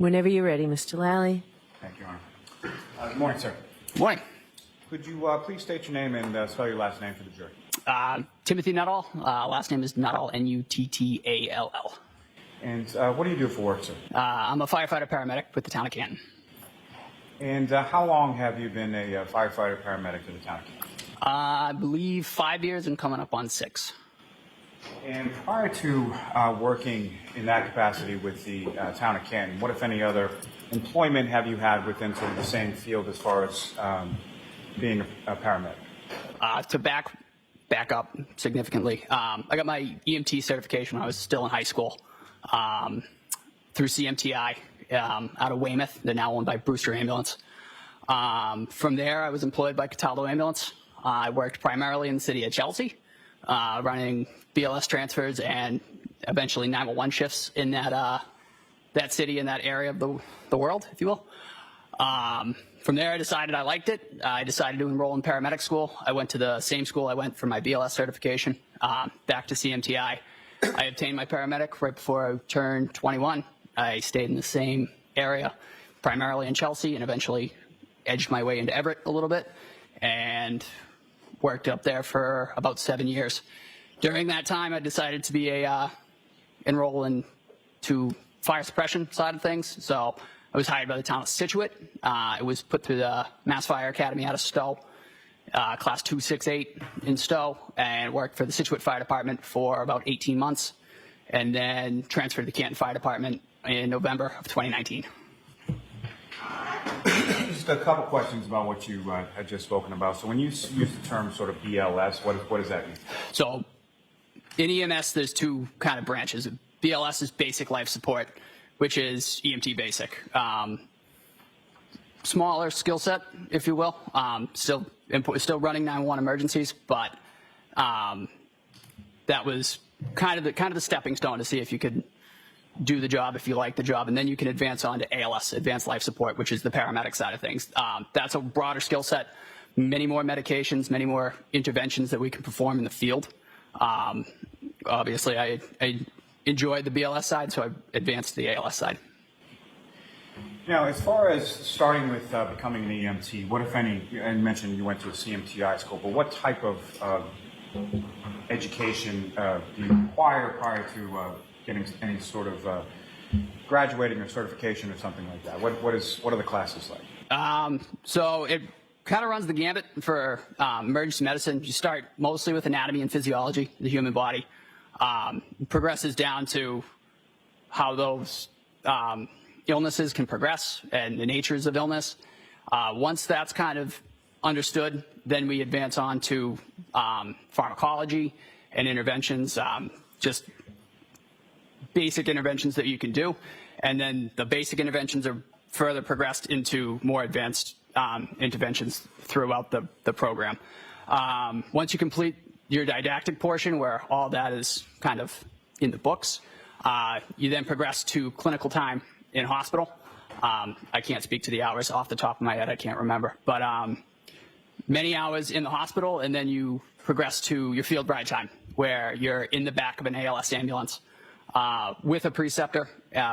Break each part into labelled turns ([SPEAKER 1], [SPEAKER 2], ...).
[SPEAKER 1] Whenever you're ready, Mr. Lally.
[SPEAKER 2] Thank you, Your Honor. Good morning, sir.
[SPEAKER 3] Morning.
[SPEAKER 2] Could you please state your name and spell your last name for the jury?
[SPEAKER 3] Timothy Nuttall. Last name is Nuttall, Nuttall.
[SPEAKER 2] And what do you do for work, sir?
[SPEAKER 3] I'm a firefighter paramedic with the town of Canton.
[SPEAKER 2] And how long have you been a firefighter paramedic for the town of Canton?
[SPEAKER 3] I believe 5 years and coming up on 6.
[SPEAKER 2] And prior to working in that capacity with the town of Canton, what, if any, other employment have you had within sort of the same field as far as being a paramedic?
[SPEAKER 3] To back up significantly, I got my EMT certification when I was still in high school through CMTI out of Weymouth. They're now owned by Brewster Ambulance. From there, I was employed by Cataldo Ambulance. I worked primarily in the city of Chelsea, running BLS transfers and eventually 911 shifts in that city, in that area of the world, if you will. From there, I decided I liked it. I decided to enroll in paramedic school. I went to the same school I went for my BLS certification, back to CMTI. I obtained my paramedic right before I turned 21. I stayed in the same area, primarily in Chelsea, and eventually edged my way into Everett a little bit and worked up there for about 7 years. During that time, I decided to be enroll into fire suppression side of things. So I was hired by the town of Scituate. I was put through the Mass Fire Academy out of Stowe, class 268 in Stowe, and worked for the Scituate Fire Department for about 18 months, and then transferred to the Canton Fire Department in November of 2019.
[SPEAKER 2] Just a couple questions about what you had just spoken about. So when you use the term sort of BLS, what does that mean?
[SPEAKER 3] So in EMS, there's two kind of branches. BLS is basic life support, which is EMT basic. Smaller skill set, if you will. Still running 911 emergencies, but that was kind of the stepping stone to see if you could do the job, if you like the job, and then you can advance on to ALS, advanced life support, which is the paramedic side of things. That's a broader skill set, many more medications, many more interventions that we can perform in the field. Obviously, I enjoyed the BLS side, so I advanced to the ALS side.
[SPEAKER 2] Now, as far as starting with becoming an EMT, what, if any, and you mentioned you went to a CMTI school, but what type of education do you require prior to getting any sort of graduating or certification or something like that? What are the classes like?
[SPEAKER 3] So it kind of runs the gambit for emergency medicine. You start mostly with anatomy and physiology, the human body. Progresses down to how those illnesses can progress and the natures of illness. Once that's kind of understood, then we advance on to pharmacology and interventions, just basic interventions that you can do. And then the basic interventions are further progressed into more advanced interventions throughout the program. Once you complete your didactic portion, where all that is kind of in the books, you then progress to clinical time in hospital. I can't speak to the hours off the top of my head, I can't remember, but many hours in the hospital, and then you progress to your field ride time, where you're in the back of an ALS ambulance with a preceptor,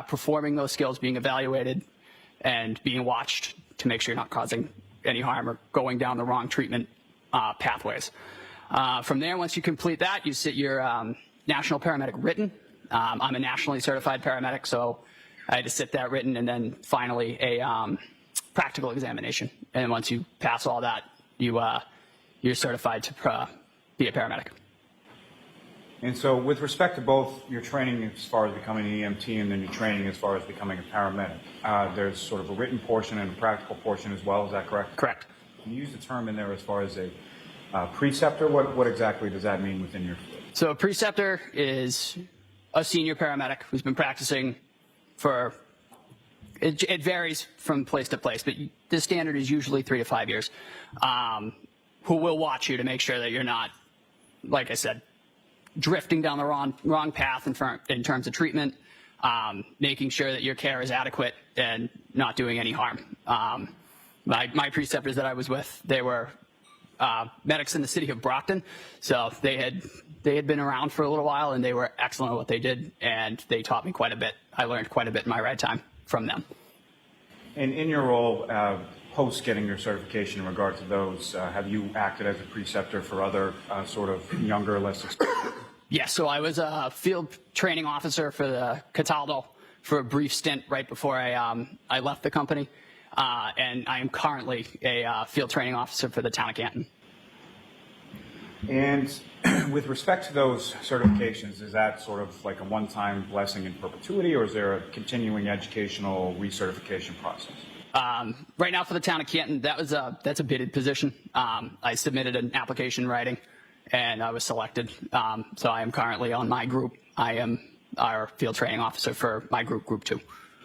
[SPEAKER 3] performing those skills, being evaluated, and being watched to make sure you're not causing any harm or going down the wrong treatment pathways. From there, once you complete that, you sit your national paramedic written. I'm a nationally certified paramedic, so I had to sit that written, and then finally a practical examination. And once you pass all that, you're certified to be a paramedic.
[SPEAKER 2] And so with respect to both your training as far as becoming an EMT and then your training as far as becoming a paramedic, there's sort of a written portion and a practical portion as well, is that correct?
[SPEAKER 3] Correct.
[SPEAKER 2] Can you use the term in there as far as a preceptor? What exactly does that mean within your field?
[SPEAKER 3] So a preceptor is a senior paramedic who's been practicing for, it varies from place to place, but the standard is usually 3 to 5 years, who will watch you to make sure that you're not, like I said, drifting down the wrong path in terms of treatment, making sure that your care is adequate and not doing any harm. My preceptors that I was with, they were medics in the city of Brockton, so they had been around for a little while, and they were excellent at what they did, and they taught me quite a bit. I learned quite a bit in my ride time. from them.
[SPEAKER 2] And in your role, post getting your certification in regard to those, have you acted as a preceptor for other sort of younger, less experienced?
[SPEAKER 3] Yes, so I was a field training officer for the Cataldo for a brief stint right before I left the company, and I am currently a field training officer for the town of Canton.
[SPEAKER 2] And with respect to those certifications, is that sort of like a one-time blessing in perpetuity, or is there a continuing educational recertification process?
[SPEAKER 3] Right now for the town of Canton, that's a bidded position. I submitted an application in writing, and I was selected. So I am currently on my group. I am our field training officer for my group, Group 2.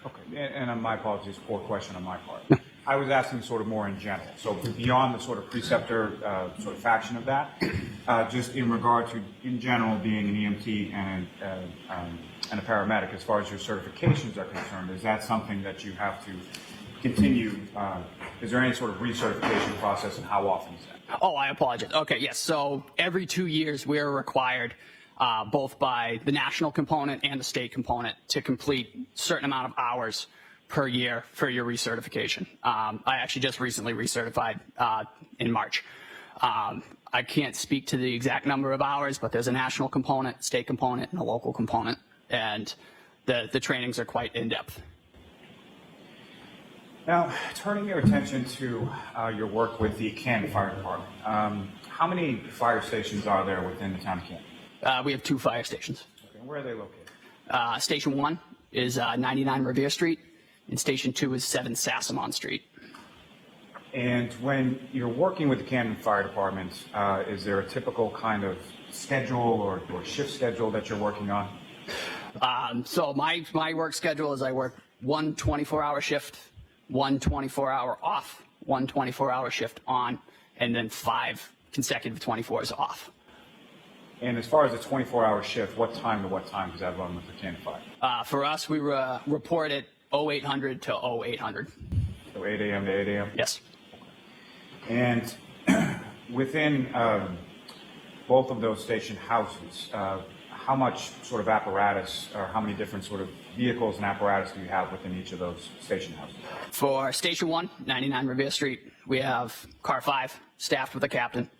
[SPEAKER 2] Okay, and my apologies, poor question on my part. I was asking sort of more in general. So beyond the sort of preceptor sort of faction of that, just in regard to, in general, being an EMT and a paramedic, as far as your certifications are concerned, is that something that you have to continue? Is there any sort of recertification process, and how often is that?
[SPEAKER 3] Oh, I apologize. Okay, yes. So every 2 years, we are required, both by the national component and the state component, to complete a certain amount of hours per year for your recertification. I actually just recently recertified in March. I can't speak to the exact number of hours, but there's a national component, state component, and a local component, and the trainings are quite in-depth.
[SPEAKER 2] Now, turning your attention to your work with the Canton Fire Department, how many fire stations are there within the town of Canton?
[SPEAKER 3] We have 2 fire stations.
[SPEAKER 2] Okay, and where are they located?
[SPEAKER 3] Station 1 is 99 Revere Street, and Station 2 is 7 Sassamon Street.
[SPEAKER 2] And when you're working with the Canton Fire Department, is there a typical kind of schedule or shift schedule that you're working on?
[SPEAKER 3] So my work schedule is I work 1 24-hour shift, 1 24-hour off, 1 24-hour shift on, and then 5 consecutive 24s off.
[SPEAKER 2] And as far as the 24-hour shift, what time to what time does that run with the Canton Fire?
[SPEAKER 3] For us, we report at 0800 to 0800.
[SPEAKER 2] So 8 a.m. to 8 a.m.?
[SPEAKER 3] Yes.
[SPEAKER 2] And within both of those station houses, how much sort of apparatus, or how many different sort of vehicles and apparatus do you have within each of those station houses?
[SPEAKER 3] For Station 1, 99 Revere Street, we have Car 5, staffed with a captain.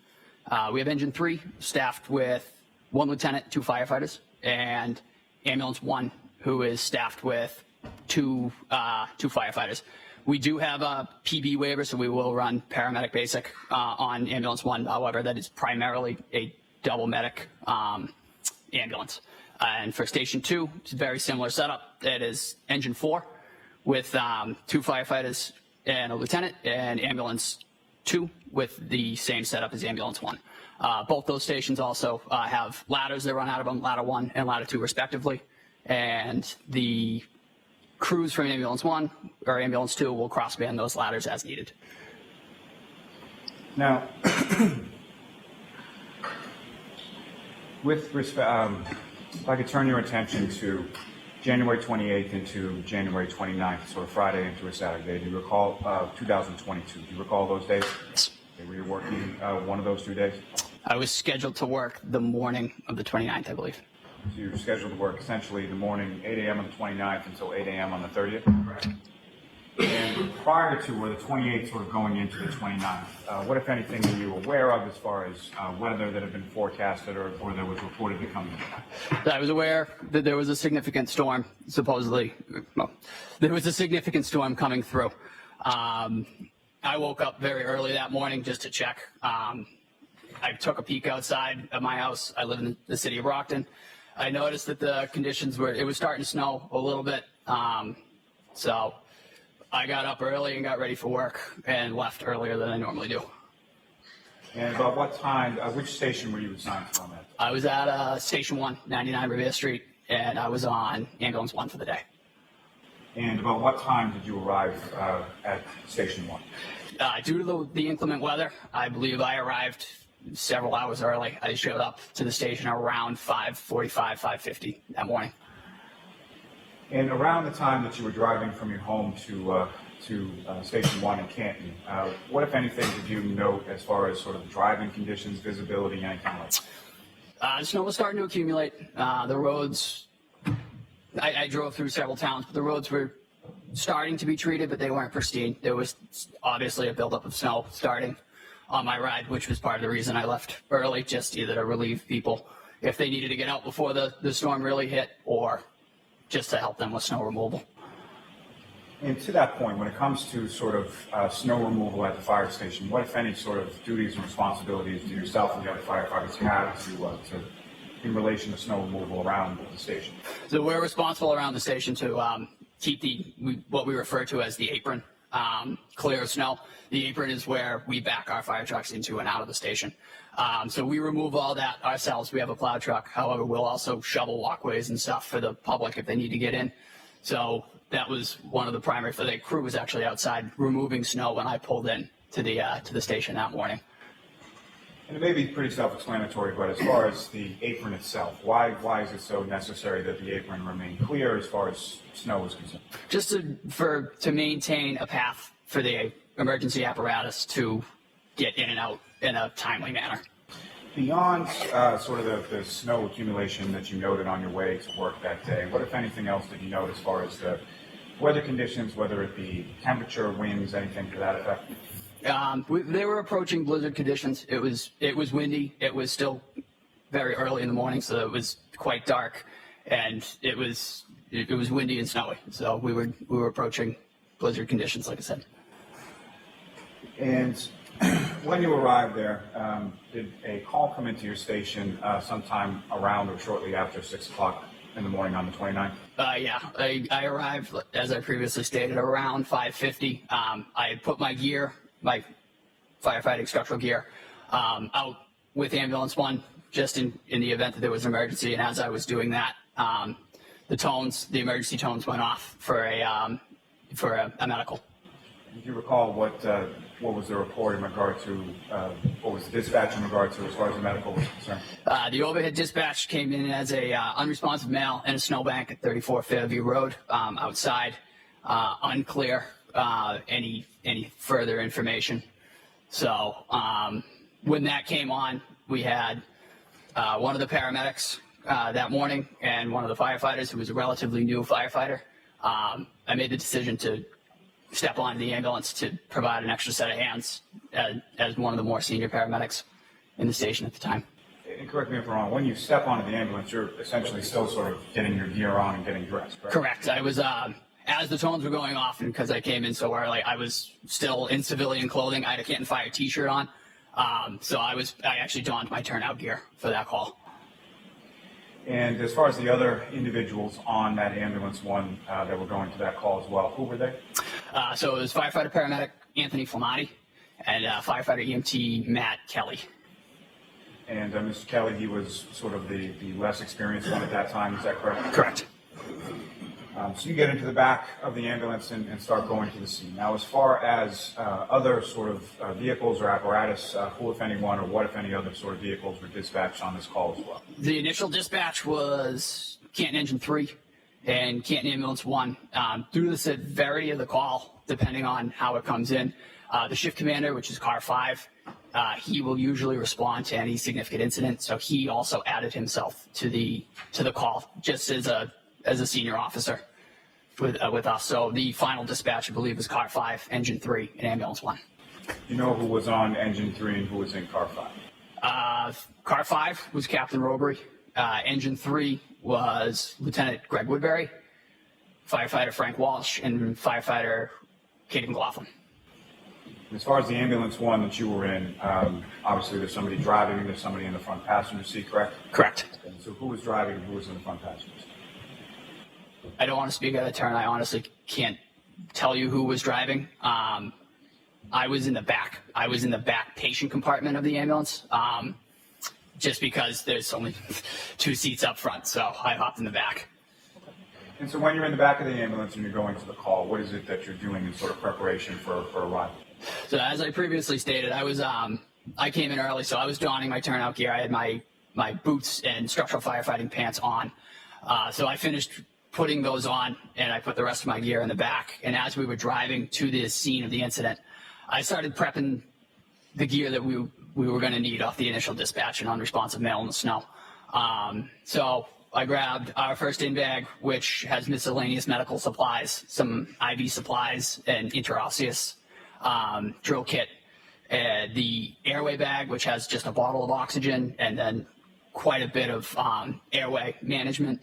[SPEAKER 3] We have Engine 3, staffed with 1 lieutenant, 2 firefighters, and Ambulance 1, who is staffed with two firefighters. We do have a PB waiver, so we will run Paramedic Basic on Ambulance 1. However, that is primarily a double medic ambulance. And for Station 2, it's a very similar setup. It is Engine 4 with 2 firefighters and a lieutenant, and Ambulance 2 with the same setup as Ambulance 1. Both those stations also have ladders that run out of them, Ladder 1 and Ladder 2 respectively. And the crews from Ambulance 1 or Ambulance 2 will cross-band those ladders as needed.
[SPEAKER 2] Now, with respect, if I could turn your attention to January 28th into January 29th, sort of Friday into a Saturday, do you recall 2022? Do you recall those days?
[SPEAKER 3] Yes.
[SPEAKER 2] Okay, were you working one of those 2 days?
[SPEAKER 3] I was scheduled to work the morning of the 29th, I believe.
[SPEAKER 2] So you were scheduled to work essentially the morning, 8 a.m. on the 29th until 8 a.m. on the 30th? Correct. And prior to, or the 28th sort of going into the 29th, what, if anything, were you aware of as far as weather that had been forecasted or that was reported to come in?
[SPEAKER 3] I was aware that there was a significant storm, supposedly. Well, there was a significant storm coming through. I woke up very early that morning just to check. I took a peek outside of my house. I live in the city of Brockton. I noticed that the conditions it was starting to snow a little bit. So I got up early and got ready for work and left earlier than I normally do.
[SPEAKER 2] And about what time, which station were you assigned to on that?
[SPEAKER 3] I was at Station 1, 99 Revere Street, and I was on Ambulance 1 for the day.
[SPEAKER 2] And about what time did you arrive at Station 1?
[SPEAKER 3] Due to the inclement weather, I believe I arrived several hours early. I showed up to the station around 5:45, 5:50 that morning.
[SPEAKER 2] And around the time that you were driving from your home to Station 1 in Canton, what, if anything, did you note as far as sort of driving conditions, visibility, anything like that?
[SPEAKER 3] The snow was starting to accumulate. The roads, I drove through several towns, but the roads were starting to be treated, but they weren't pristine. There was obviously a buildup of snow starting on my ride, which was part of the reason I left early, just either to relieve people if they needed to get out before the storm really hit, or just to help them with snow removal.
[SPEAKER 2] And to that point, when it comes to sort of snow removal at the fire station, what, if any, sort of duties and responsibilities do yourself and the other firefighters have to in relation to snow removal around the station?
[SPEAKER 3] So we're responsible around the station to keep what we refer to as the apron clear of snow. The apron is where we back our fire trucks into and out of the station. So we remove all that ourselves. We have a plow truck. However, we'll also shovel walkways and stuff for the public if they need to get in. So that was one of the primary. For the crew was actually outside removing snow when I pulled in to the station that morning.
[SPEAKER 2] And it may be pretty self-explanatory, but as far as the apron itself, why is it so necessary that the apron remain clear as far as snow is concerned?
[SPEAKER 3] Just to maintain a path for the emergency apparatus to get in and out in a timely manner.
[SPEAKER 2] Beyond sort of the snow accumulation that you noted on your way to work that day, what, if anything else, did you note as far as the weather conditions, whether it be temperature, winds, anything to that effect?
[SPEAKER 3] They were approaching blizzard conditions. It was windy. It was still very early in the morning, so it was quite dark, and it was windy and snowy. So we were approaching blizzard conditions, like I said.
[SPEAKER 2] And when you arrived there, did a call come into your station sometime around or shortly after 6 o'clock in the morning on the 29th?
[SPEAKER 3] Yeah, I arrived, as I previously stated, around 5:50. I had put my gear, my firefighting structural gear, out with ambulance 1, just in the event that there was an emergency. And as I was doing that, the emergency tones went off for a medical.
[SPEAKER 2] Do you recall what was the report in regard to, what was the dispatch in regard to as far as the medical was concerned?
[SPEAKER 3] The overhead dispatch came in as a unresponsive male in a snowbank at 34 Fairview Road, outside, unclear any further information. So when that came on, we had one of the paramedics that morning and one of the firefighters, who was a relatively new firefighter. I made the decision to step onto the ambulance to provide an extra set of hands as one of the more senior paramedics in the station at the time.
[SPEAKER 2] And correct me if I'm wrong, when you step onto the ambulance, you're essentially still sort of getting your gear on and getting dressed, right?
[SPEAKER 3] Correct. I was, as the tones were going off, and because I came in so early, I was still in civilian clothing. I had a Canton Fire t-shirt on. So I actually donned my turnout gear for that call.
[SPEAKER 2] And as far as the other individuals on that ambulance 1 that were going to that call as well, who were they?
[SPEAKER 3] So it was firefighter paramedic Anthony Flamati and firefighter EMT Matt Kelly.
[SPEAKER 2] And Mr. Kelly, he was sort of the less experienced one at that time, is that correct?
[SPEAKER 3] Correct.
[SPEAKER 2] So you get into the back of the ambulance and start going to the scene. Now, as far as other sort of vehicles or apparatus, who, if anyone, or what, if any, other sort of vehicles were dispatched on this call as well?
[SPEAKER 3] The initial dispatch was Canton Engine 3 and Canton Ambulance 1. Due to the severity of the call, depending on how it comes in, the shift commander, which is Car 5, he will usually respond to any significant incident. So he also added himself to the call, just as a senior officer with us. So the final dispatch, I believe, was Car 5, Engine 3, and Ambulance 1.
[SPEAKER 2] You know who was on Engine 3 and who was in Car 5?
[SPEAKER 3] Car 5 was Captain Robry. Engine 3 was Lieutenant Greg Woodbury, firefighter Frank Walsh, and firefighter Katie McLaughlin.
[SPEAKER 2] As far as the ambulance 1 that you were in, obviously there's somebody driving and there's somebody in the front passenger seat, correct?
[SPEAKER 3] Correct.
[SPEAKER 2] And so who was driving and who was in the front passenger seat?
[SPEAKER 3] I don't want to speak out of turn. I honestly can't tell you who was driving. I was in the back. I was in the back patient compartment of the ambulance, just because there's only 2 seats up front, so I hopped in the back.
[SPEAKER 2] And so when you're in the back of the ambulance and you're going to the call, what is it that you're doing in sort of preparation for arrival?
[SPEAKER 3] So as I previously stated, I came in early, so I was donning my turnout gear. I had my boots and structural firefighting pants on. So I finished putting those on, and I put the rest of my gear in the back. And as we were driving to the scene of the incident, I started prepping the gear that we were going to need off the initial dispatch and unresponsive male in the snow. So I grabbed our first in bag, which has miscellaneous medical supplies, some IV supplies, and interosseous drill kit. The airway bag, which has just a bottle of oxygen, and then quite a bit of airway management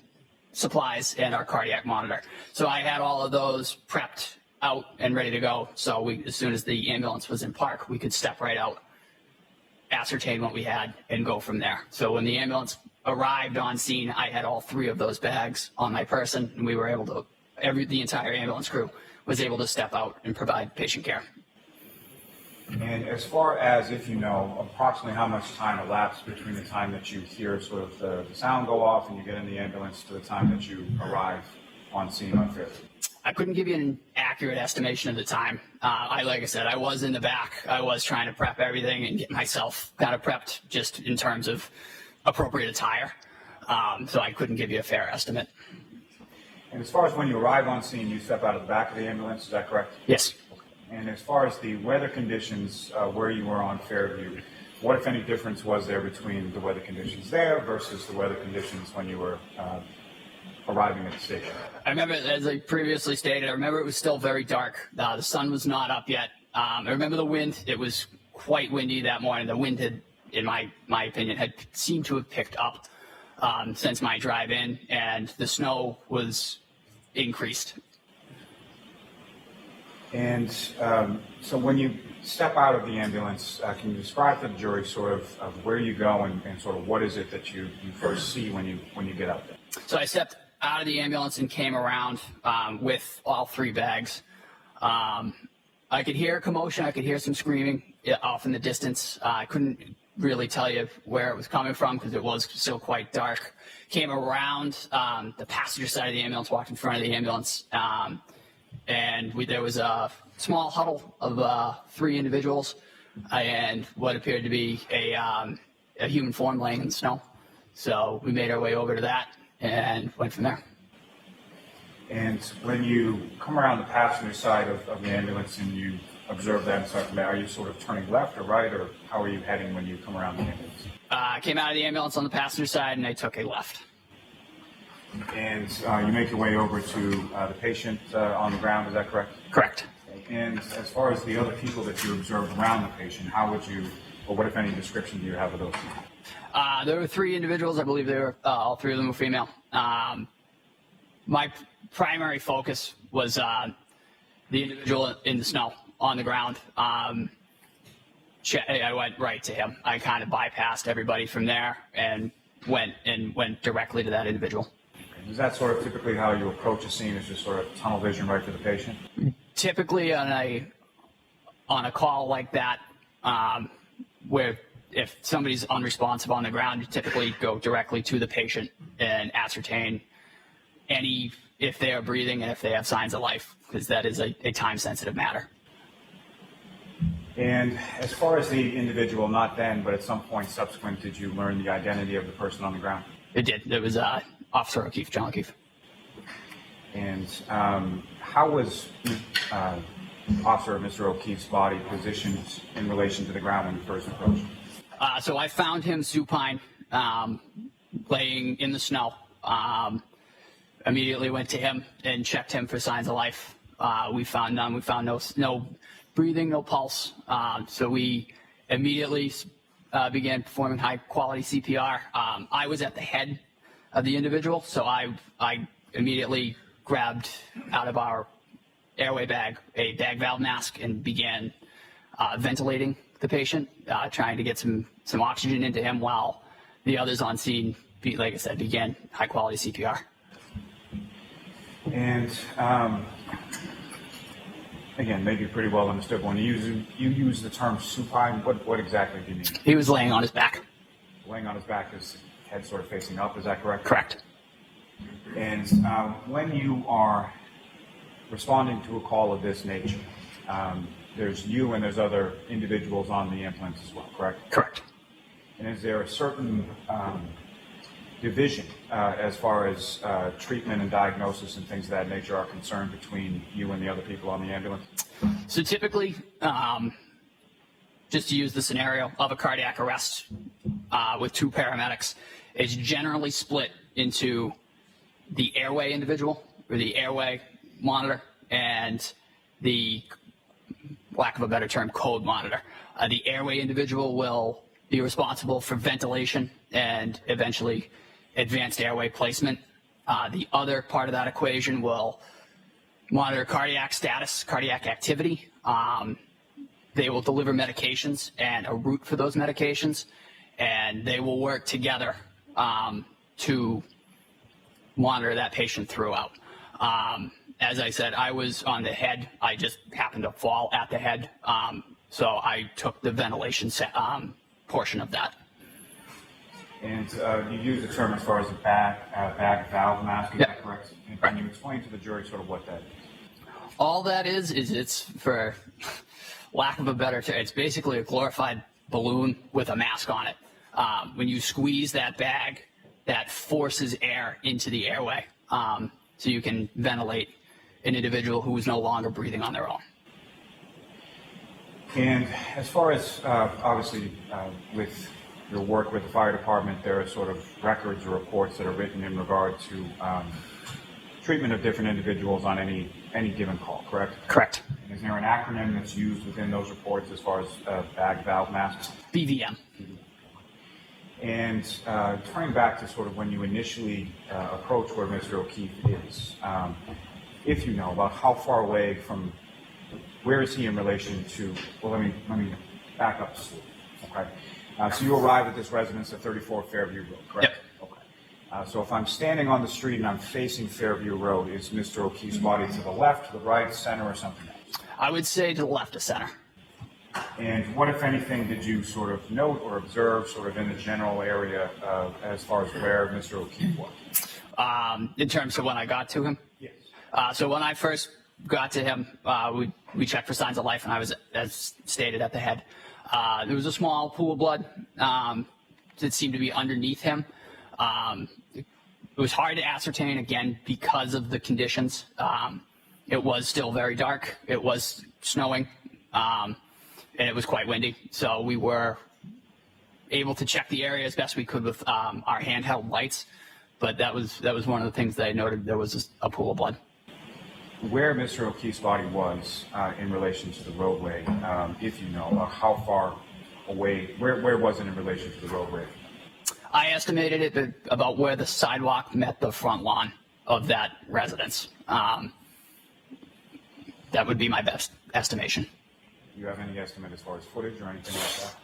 [SPEAKER 3] supplies, and our cardiac monitor. So I had all of those prepped out and ready to go. So as soon as the ambulance was in park, we could step right out, ascertain what we had, and go from there. So when the ambulance arrived on scene, I had all 3 of those bags on my person, and we were able to, the entire ambulance crew was able to step out and provide patient care.
[SPEAKER 2] And as far as, if you know, approximately how much time elapsed between the time that you hear sort of the sound go off and you get in the ambulance to the time that you arrive on scene on Fairview?
[SPEAKER 3] I couldn't give you an accurate estimation of the time. Like I said, I was in the back. I was trying to prep everything and get myself kind of prepped just in terms of appropriate attire. So I couldn't give you a fair estimate.
[SPEAKER 2] And as far as when you arrive on scene, you step out of the back of the ambulance, is that correct?
[SPEAKER 3] Yes.
[SPEAKER 2] And as far as the weather conditions where you were on Fairview, what, if any, difference was there between the weather conditions there versus the weather conditions when you were arriving at the station?
[SPEAKER 3] I remember, as I previously stated, I remember it was still very dark. The sun was not up yet. I remember the wind. It was quite windy that morning. The wind had, in my opinion, had seemed to have picked up since my drive in, and the snow was increased.
[SPEAKER 2] And so when you step out of the ambulance, can you describe to the jury sort of where you go and sort of what is it that you first see when you get out there?
[SPEAKER 3] So I stepped out of the ambulance and came around with all 3 bags. I could hear commotion. I could hear some screaming off in the distance. I couldn't really tell you where it was coming from because it was still quite dark. Came around the passenger side of the ambulance, walked in front of the ambulance, and there was a small huddle of 3 individuals and what appeared to be a human form laying in the snow. So we made our way over to that and went from there.
[SPEAKER 2] And when you come around the passenger side of the ambulance and you observe that and start from there, are you sort of turning left or right, or how are you heading when you come around the ambulance?
[SPEAKER 3] I came out of the ambulance on the passenger side and I took a left.
[SPEAKER 2] And you make your way over to the patient on the ground, is that correct?
[SPEAKER 3] Correct.
[SPEAKER 2] And as far as the other people that you observed around the patient, how would you, or what, if any, description do you have of those people?
[SPEAKER 3] There were 3 individuals. I believe they were all 3 of them were female. My primary focus was the individual in the snow on the ground. I went right to him. I kind of bypassed everybody from there and went directly to that individual.
[SPEAKER 2] Is that sort of typically how you approach a scene, is just sort of tunnel vision right to the patient?
[SPEAKER 3] Typically on a call like that, where if somebody's unresponsive on the ground, you typically go directly to the patient and ascertain if they are breathing and if they have signs of life, because that is a time-sensitive matter.
[SPEAKER 2] And as far as the individual, not then, but at some point subsequent, did you learn the identity of the person on the ground?
[SPEAKER 3] It did. It was Officer O'Keefe, John O'Keefe.
[SPEAKER 2] And how was Officer Mr. O'Keefe's body positioned in relation to the ground when you first approached?
[SPEAKER 3] So I found him supine, laying in the snow. Immediately went to him and checked him for signs of life. We found none. We found no breathing, no pulse. So we immediately began performing high-quality CPR. I was at the head of the individual, so I immediately grabbed out of our airway bag a bag valve mask and began ventilating the patient, trying to get some oxygen into him while the others on scene, like I said, began high-quality CPR.
[SPEAKER 2] And again, maybe pretty well understood. When you use the term supine, what exactly do you mean?
[SPEAKER 3] He was laying on his back.
[SPEAKER 2] Laying on his back, his head sort of facing up, is that correct?
[SPEAKER 3] Correct.
[SPEAKER 2] And when you are responding to a call of this nature, there's you and there's other individuals on the ambulance as well, correct?
[SPEAKER 3] Correct.
[SPEAKER 2] And is there a certain division as far as treatment and diagnosis and things of that nature are concerned between you and the other people on the ambulance?
[SPEAKER 3] So typically, just to use the scenario of a cardiac arrest with 2 paramedics, it's generally split into the airway individual, or the airway monitor, and the, lack of a better term, code monitor. The airway individual will be responsible for ventilation and eventually advanced airway placement. The other part of that equation will monitor cardiac status, cardiac activity. They will deliver medications and a route for those medications, and they will work together to monitor that patient throughout. As I said, I was on the head. I just happened to fall at the head, so I took the ventilation portion of that.
[SPEAKER 2] And you use the term as far as a bag valve mask, is that correct? And can you explain to the jury sort of what that is?
[SPEAKER 3] All that is it's, for lack of a better term, it's basically a glorified balloon with a mask on it. When you squeeze that bag, that forces air into the airway, so you can ventilate an individual who is no longer breathing on their own.
[SPEAKER 2] And as far as, obviously, with your work with the fire department, there are sort of records or reports that are written in regard to treatment of different individuals on any given call, correct?
[SPEAKER 3] Correct.
[SPEAKER 2] And is there an acronym that's used within those reports as far as bag valve masks?
[SPEAKER 3] BVM.
[SPEAKER 2] And turning back to sort of when you initially approach where Mr. O'Keefe is, if you know about how far away from, where is he in relation to, well, let me back up to sleep, okay? So you arrive at this residence at 34 Fairview Road, correct?
[SPEAKER 3] Yep.
[SPEAKER 2] Okay. So if I'm standing on the street and I'm facing Fairview Road, is Mr. O'Keefe's body to the left, to the right, center, or something else?
[SPEAKER 3] I would say to the left of center.
[SPEAKER 2] And what, if anything, did you sort of note or observe sort of in the general area as far as where Mr. O'Keefe was?
[SPEAKER 3] In terms of when I got to him?
[SPEAKER 2] Yes.
[SPEAKER 3] So when I first got to him, we checked for signs of life, and I was, as stated, at the head. There was a small pool of blood that seemed to be underneath him. It was hard to ascertain, again, because of the conditions. It was still very dark. It was snowing, and it was quite windy. So we were able to check the area as best we could with our handheld lights. But that was one of the things that I noted. There was a pool of blood.
[SPEAKER 2] Where Mr. O'Keefe's body was in relation to the roadway, if you know, how far away, where was it in relation to the roadway?
[SPEAKER 3] I estimated it about where the sidewalk met the front lawn of that residence. That would be my best estimation.
[SPEAKER 2] Do you have any estimate as far as footage or anything like that?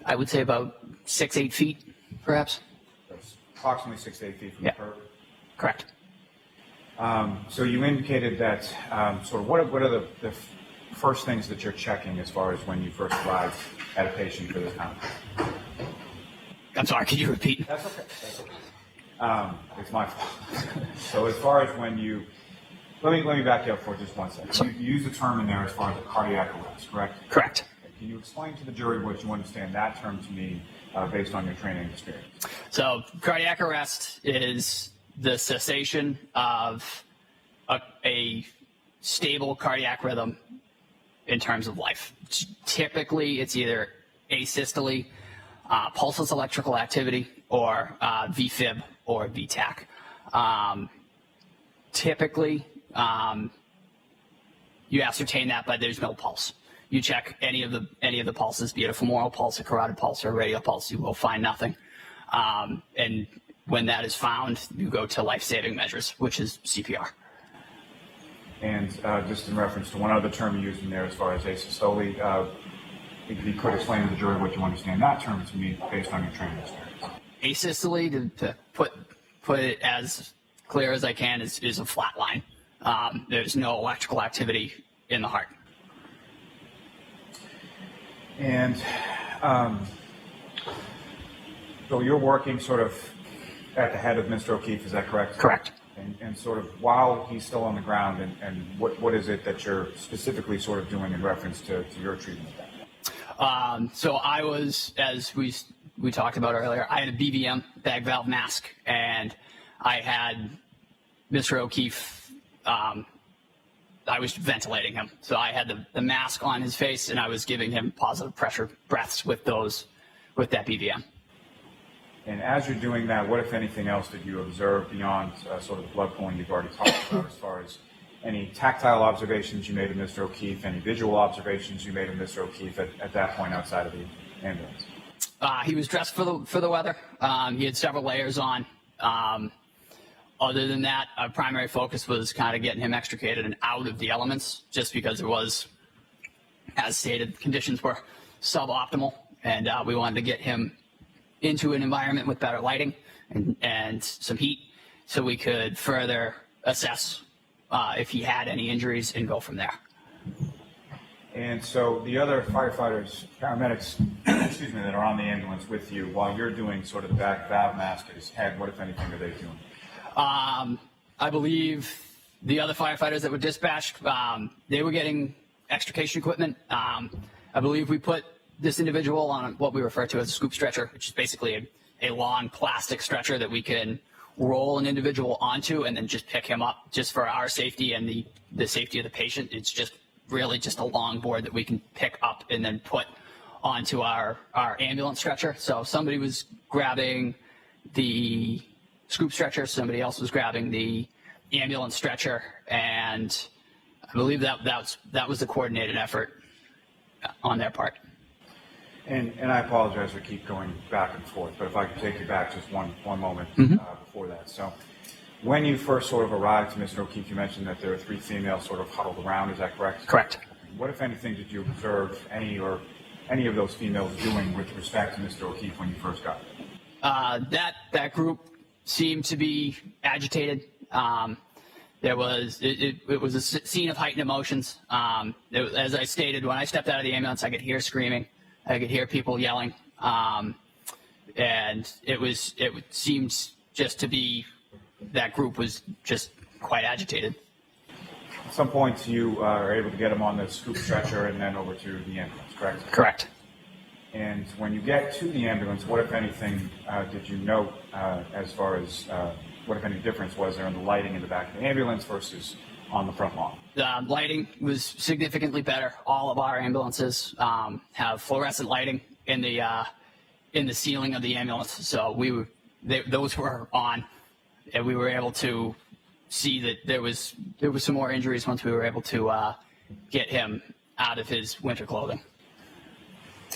[SPEAKER 3] I would say about 6-8 feet, perhaps.
[SPEAKER 2] That's approximately 6 to 8 feet from the curb.
[SPEAKER 3] Correct.
[SPEAKER 2] So you indicated that sort of what are the first things that you're checking as far as when you first arrive at a patient for this kind of thing?
[SPEAKER 3] I'm sorry, could you repeat?
[SPEAKER 2] That's okay. That's okay. It's my fault. So as far as when you, let me back you up for just one second. You use the term in there as far as a cardiac arrest, correct?
[SPEAKER 3] Correct.
[SPEAKER 2] Can you explain to the jury what you understand that term to mean based on your training experience?
[SPEAKER 3] So cardiac arrest is the cessation of a stable cardiac rhythm in terms of life. Typically, it's either asystole, pulseless electrical activity, or VFib or VTAC. Typically, you ascertain that, but there's no pulse. You check any of the pulses, be it a femoral pulse, a carotid pulse, or a radial pulse, you will find nothing. And when that is found, you go to life-saving measures, which is CPR.
[SPEAKER 2] And just in reference to one other term you used in there as far as asystole, if you could explain to the jury what you understand that term to mean based on your training experience.
[SPEAKER 3] Asystole, to put it as clear as I can, is a flat line. There's no electrical activity in the heart.
[SPEAKER 2] And so you're working sort of at the head of Mr. O'Keefe, is that correct?
[SPEAKER 3] Correct.
[SPEAKER 2] And sort of while he's still on the ground, and what is it that you're specifically sort of doing in reference to your treatment of that?
[SPEAKER 3] So I was, as we talked about earlier, I had a BVM, bag valve mask, and I had Mr. O'Keefe, I was ventilating him. So I had the mask on his face, and I was giving him positive pressure breaths with that BVM.
[SPEAKER 2] And as you're doing that, what, if anything else, did you observe beyond sort of the blood pooling you've already talked about, as far as any tactile observations you made of Mr. O'Keefe, any visual observations you made of Mr. O'Keefe at that point outside of the ambulance?
[SPEAKER 3] He was dressed for the weather. He had several layers on. Other than that, our primary focus was kind of getting him extricated and out of the elements, just because it was, as stated, conditions were suboptimal, and we wanted to get him into an environment with better lighting and some heat, so we could further assess if he had any injuries and go from there.
[SPEAKER 2] And so the other firefighters, paramedics, excuse me, that are on the ambulance with you, while you're doing sort of the back valve mask at his head, what, if anything, are they doing?
[SPEAKER 3] I believe the other firefighters that were dispatched, they were getting extrication equipment. I believe we put this individual on what we refer to as a scoop stretcher, which is basically a long plastic stretcher that we can roll an individual onto and then just pick him up, just for our safety and the safety of the patient. It's just really just a long board that we can pick up and then put onto our ambulance stretcher. So somebody was grabbing the scoop stretcher, somebody else was grabbing the ambulance stretcher, and I believe that was a coordinated effort on their part.
[SPEAKER 2] And I apologize for keep going back and forth, but if I could take you back just one moment before that. So when you first sort of arrived to Mr. O'Keefe, you mentioned that there were 3 females sort of huddled around. Is that correct?
[SPEAKER 3] Correct.
[SPEAKER 2] What, if anything, did you observe any of those females doing with respect to Mr. O'Keefe when you first got there?
[SPEAKER 3] That group seemed to be agitated. It was a scene of heightened emotions. As I stated, when I stepped out of the ambulance, I could hear screaming. I could hear people yelling, and it seemed just to be, that group was just quite agitated.
[SPEAKER 2] At some point, you are able to get him on the scoop stretcher and then over to the ambulance, correct?
[SPEAKER 3] Correct.
[SPEAKER 2] And when you get to the ambulance, what, if anything, did you note as far as what, if any, difference was there in the lighting in the back of the ambulance versus on the front lawn?
[SPEAKER 3] The lighting was significantly better. All of our ambulances have fluorescent lighting in the ceiling of the ambulance, so those were on, and we were able to see that there was some more injuries once we were able to get him out of his winter clothing.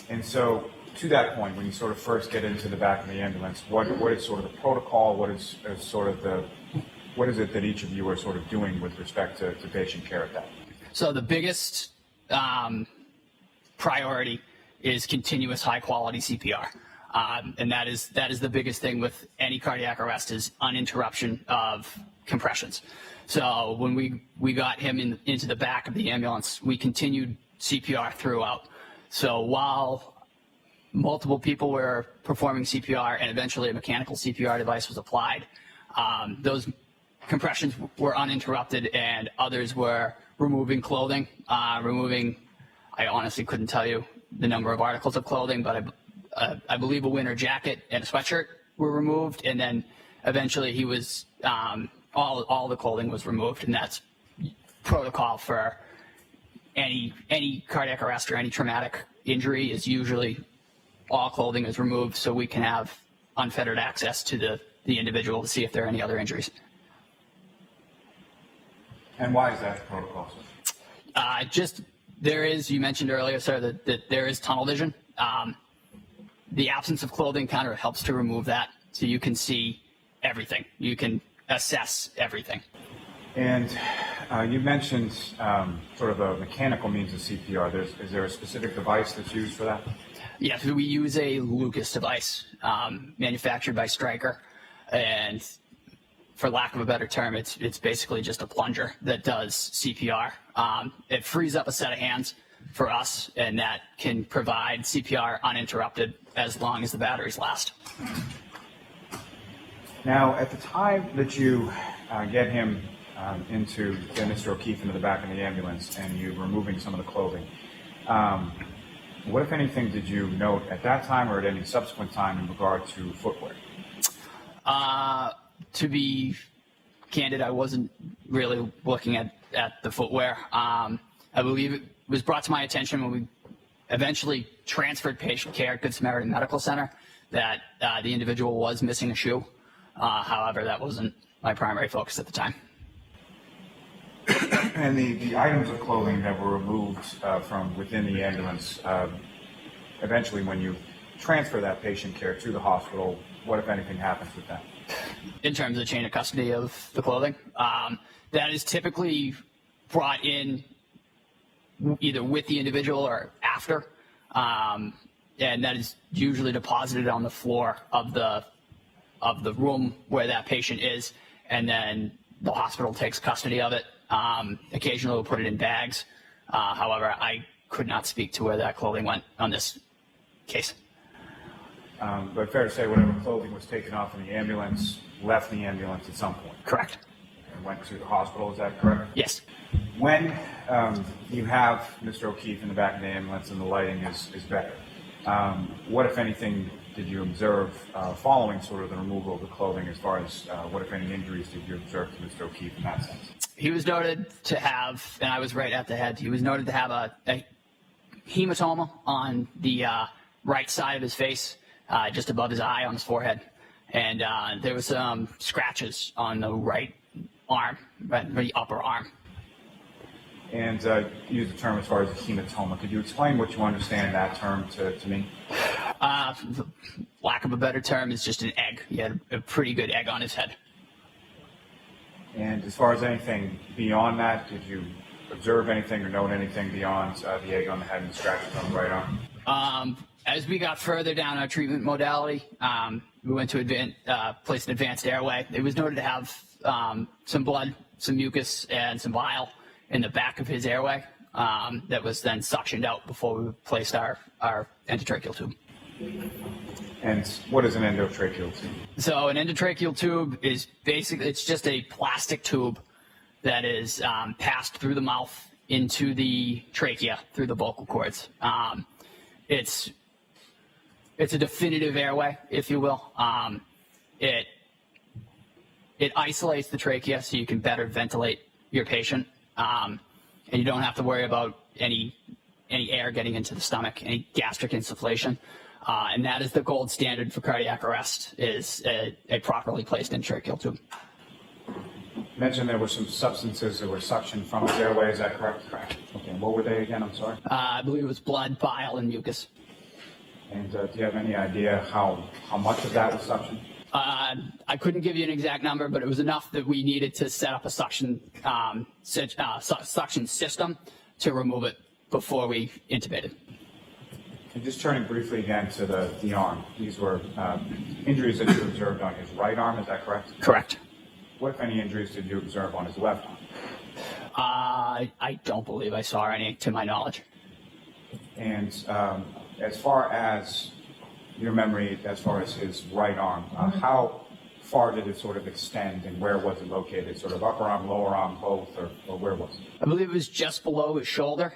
[SPEAKER 2] And so, to that point, when you sort of first get into the back of the ambulance, what is sort of the protocol? What is it that each of you are sort of doing with respect to patient care at that? So
[SPEAKER 3] the biggest priority is continuous high-quality CPR, and that is the biggest thing with any cardiac arrest, is uninterruption of compressions. So when we got him into the back of the ambulance, we continued CPR throughout. So while multiple people were performing CPR and eventually a mechanical CPR device was applied, those compressions were uninterrupted, and others were removing clothing, I honestly couldn't tell you the number of articles of clothing, but I believe a winter jacket and a sweatshirt were removed, and then eventually he was, all the clothing was removed, and that's protocol for any cardiac arrest or any traumatic injury. Is usually all clothing is removed so we can have unfettered access to the individual to see if there are any other injuries. And why is that protocol? You mentioned earlier, sir, that there is tunnel vision. The absence of clothing kind of helps to remove that, so you can see everything. You can assess everything. And you mentioned sort of a mechanical means of CPR. Is there a specific device that's used for that? Yes, we use a Lucas device manufactured by Stryker, and for lack of a better term, it's basically just a plunger that does CPR. It frees up a set of hands for us, and that can provide CPR uninterrupted as long as the batteries last. Now, at the time that you get him get Mr. O'Keefe into the back of the ambulance and you're removing some of the clothing, what, if anything, did you note at that time or at any subsequent time in regard to footwear? To be candid, I wasn't really looking at the footwear. I believe it was brought to my attention when we eventually transferred patient care at Good Samaritan Medical Center that the individual was missing a shoe. However, that wasn't my primary focus at the time.
[SPEAKER 2] And the items of clothing that were removed from within the ambulance, eventually when you transfer that patient care to the hospital, what, if anything, happens with that?
[SPEAKER 3] In terms of the chain of custody of the clothing, that is typically brought in either with the individual or after, and that is usually deposited on the floor of the room where that patient is, and then the hospital takes custody of it. Occasionally we'll put it in bags. However, I could not speak to where that clothing went on this case.
[SPEAKER 2] But fair to say whatever clothing was taken off in the ambulance left the ambulance at some point.
[SPEAKER 3] Correct.
[SPEAKER 2] And went to the hospital, is that correct?
[SPEAKER 3] Yes.
[SPEAKER 2] When you have Mr. O'Keefe in the back of the ambulance and the lighting is better, what, if anything, did you observe following sort of the removal of the clothing, as far as what, if any, injuries did you observe to Mr. O'Keefe in that sense?
[SPEAKER 3] He was noted to have, and I was right at the head, he was noted to have a hematoma on the right side of his face, just above his eye on his forehead. And there was some scratches on the right arm, the upper arm.
[SPEAKER 2] And you used the term as far as hematoma. Could you explain what you understand that term to me?
[SPEAKER 3] For lack of a better term, it's just an egg. He had a pretty good egg on his head.
[SPEAKER 2] And as far as anything beyond that, did you observe anything or note anything beyond the egg on the head and the scratches on the right arm?
[SPEAKER 3] As we got further down our treatment modality, we went to place an advanced airway. It was noted to have some blood, some mucus, and some bile in the back of his airway that was then suctioned out before we placed our endotracheal tube.
[SPEAKER 2] And what is an endotracheal tube?
[SPEAKER 3] So an endotracheal tube is basically, it's just a plastic tube that is passed through the mouth into the trachea through the vocal cords. It's a definitive airway, if you will. It isolates the trachea so you can better ventilate your patient, and you don't have to worry about any air getting into the stomach, any gastric insufflation. And that is the gold standard for cardiac arrest, is a properly placed endotracheal tube.
[SPEAKER 2] You mentioned there were some substances that were suctioned from his airway, is that correct? Correct. Okay, and what were they again, I'm sorry?
[SPEAKER 3] I believe it was blood, bile, and mucus.
[SPEAKER 2] And do you have any idea how much of that was suctioned?
[SPEAKER 3] I couldn't give you an exact number, but it was enough that we needed to set up a suction system to remove it before we intubated.
[SPEAKER 2] And just turning briefly again to the arm, these were injuries that you observed on his right arm, is that correct?
[SPEAKER 3] Correct.
[SPEAKER 2] What, if any, injuries did you observe on his left arm?
[SPEAKER 3] I don't believe I saw any, to my knowledge.
[SPEAKER 2] And as far as your memory, as far as his right arm, how far did it sort of extend, and where was it located? Sort of upper arm, lower arm, both, or where was it?
[SPEAKER 3] I believe it was just below his shoulder.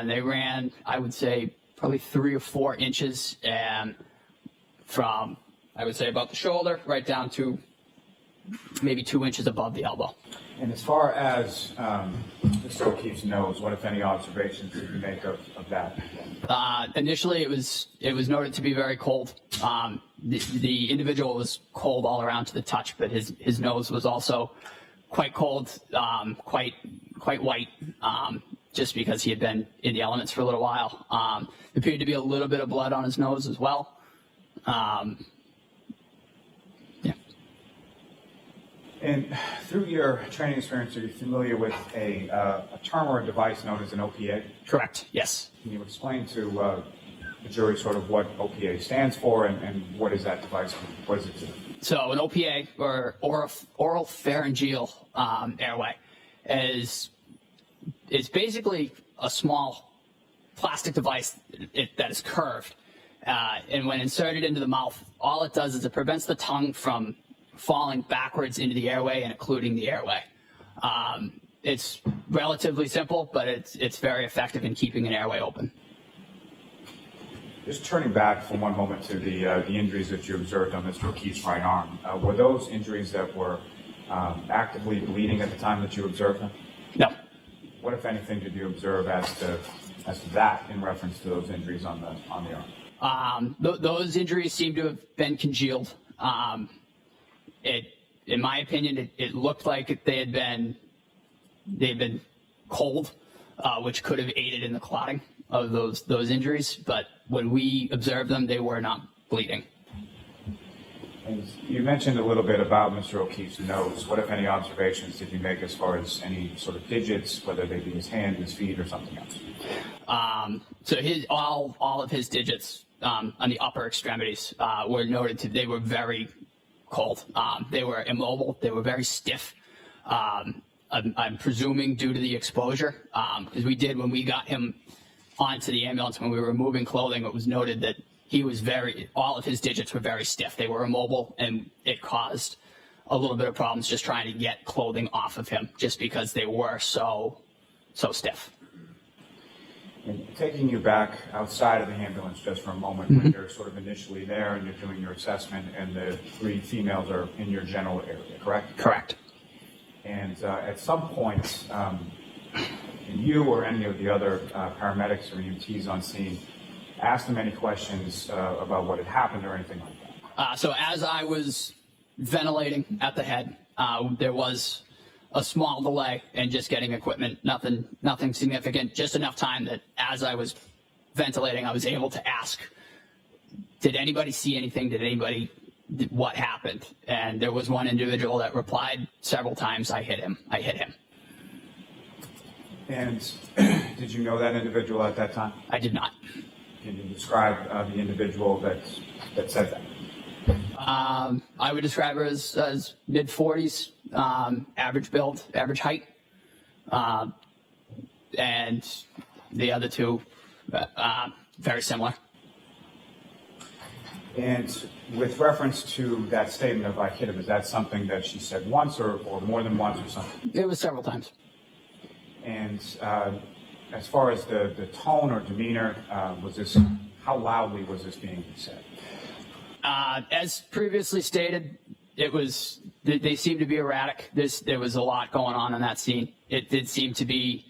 [SPEAKER 3] They ran, I would say, probably 3 or 4 inches from, I would say, about the shoulder right down to maybe 2 inches above the elbow.
[SPEAKER 2] And as far as Mr. O'Keefe's nose, what, if any, observations did you make of that?
[SPEAKER 3] Initially, it was noted to be very cold. The individual was cold all around to the touch, but his nose was also quite cold, quite white, just because he had been in the elements for a little while. There appeared to be a little bit of blood on his nose as well.
[SPEAKER 2] And through your training experience, are you familiar with a term or a device known as an OPA?
[SPEAKER 3] Correct, yes.
[SPEAKER 2] Can you explain to the jury sort of what OPA stands for, and what is that device? What does it do?
[SPEAKER 3] So an OPA, or oral pharyngeal airway, is basically a small plastic device that is curved. And when inserted into the mouth, all it does is it prevents the tongue from falling backwards into the airway and occluding the airway. It's relatively simple, but it's very effective in keeping an airway open.
[SPEAKER 2] Just turning back for one moment to the injuries that you observed on Mr. O'Keefe's right arm, were those injuries that were actively bleeding at the time that you observed them?
[SPEAKER 3] No.
[SPEAKER 2] What, if anything, did you observe as to that in reference to those injuries on the arm?
[SPEAKER 3] Those injuries seem to have been congealed. In my opinion, it looked like they'd been cold, which could have aided in the clotting of those injuries. But when we observed them, they were not bleeding.
[SPEAKER 2] And you mentioned a little bit about Mr. O'Keefe's nose. What, if any, observations did you make as far as any sort of digits, whether they be his hand, his feet, or something else?
[SPEAKER 3] So all of his digits on the upper extremities were noted to, they were very cold. They were immobile. They were very stiff. I'm presuming due to the exposure, because we did, when we got him onto the ambulance, when we were removing clothing, it was noted that all of his digits were very stiff. They were immobile, and it caused a little bit of problems just trying to get clothing off of him, just because they were so stiff.
[SPEAKER 2] And taking you back outside of the ambulance just for a moment, when you're sort of initially there and you're doing your assessment, and the 3 females are in your general area, correct?
[SPEAKER 3] Correct.
[SPEAKER 2] And at some point, you or any of the other paramedics or EMTs on scene asked them any questions about what had happened or anything like that?
[SPEAKER 3] So as I was ventilating at the head, there was a small delay in just getting equipment, nothing significant, just enough time that as I was ventilating, I was able to ask, did anybody see anything? What happened? And there was one individual that replied several times, I hit him.
[SPEAKER 2] And did you know that individual at that time?
[SPEAKER 3] I did not.
[SPEAKER 2] Can you describe the individual that said that?
[SPEAKER 3] I would describe her as mid-40s, average build, average height, and the other 2 very similar.
[SPEAKER 2] And with reference to that statement of I hit him, is that something that she said once or more than once or something?
[SPEAKER 3] It was several times.
[SPEAKER 2] And as far as the tone or demeanor, how loudly was this being said?
[SPEAKER 3] As previously stated, they seemed to be erratic. There was a lot going on in that scene. It did seem to be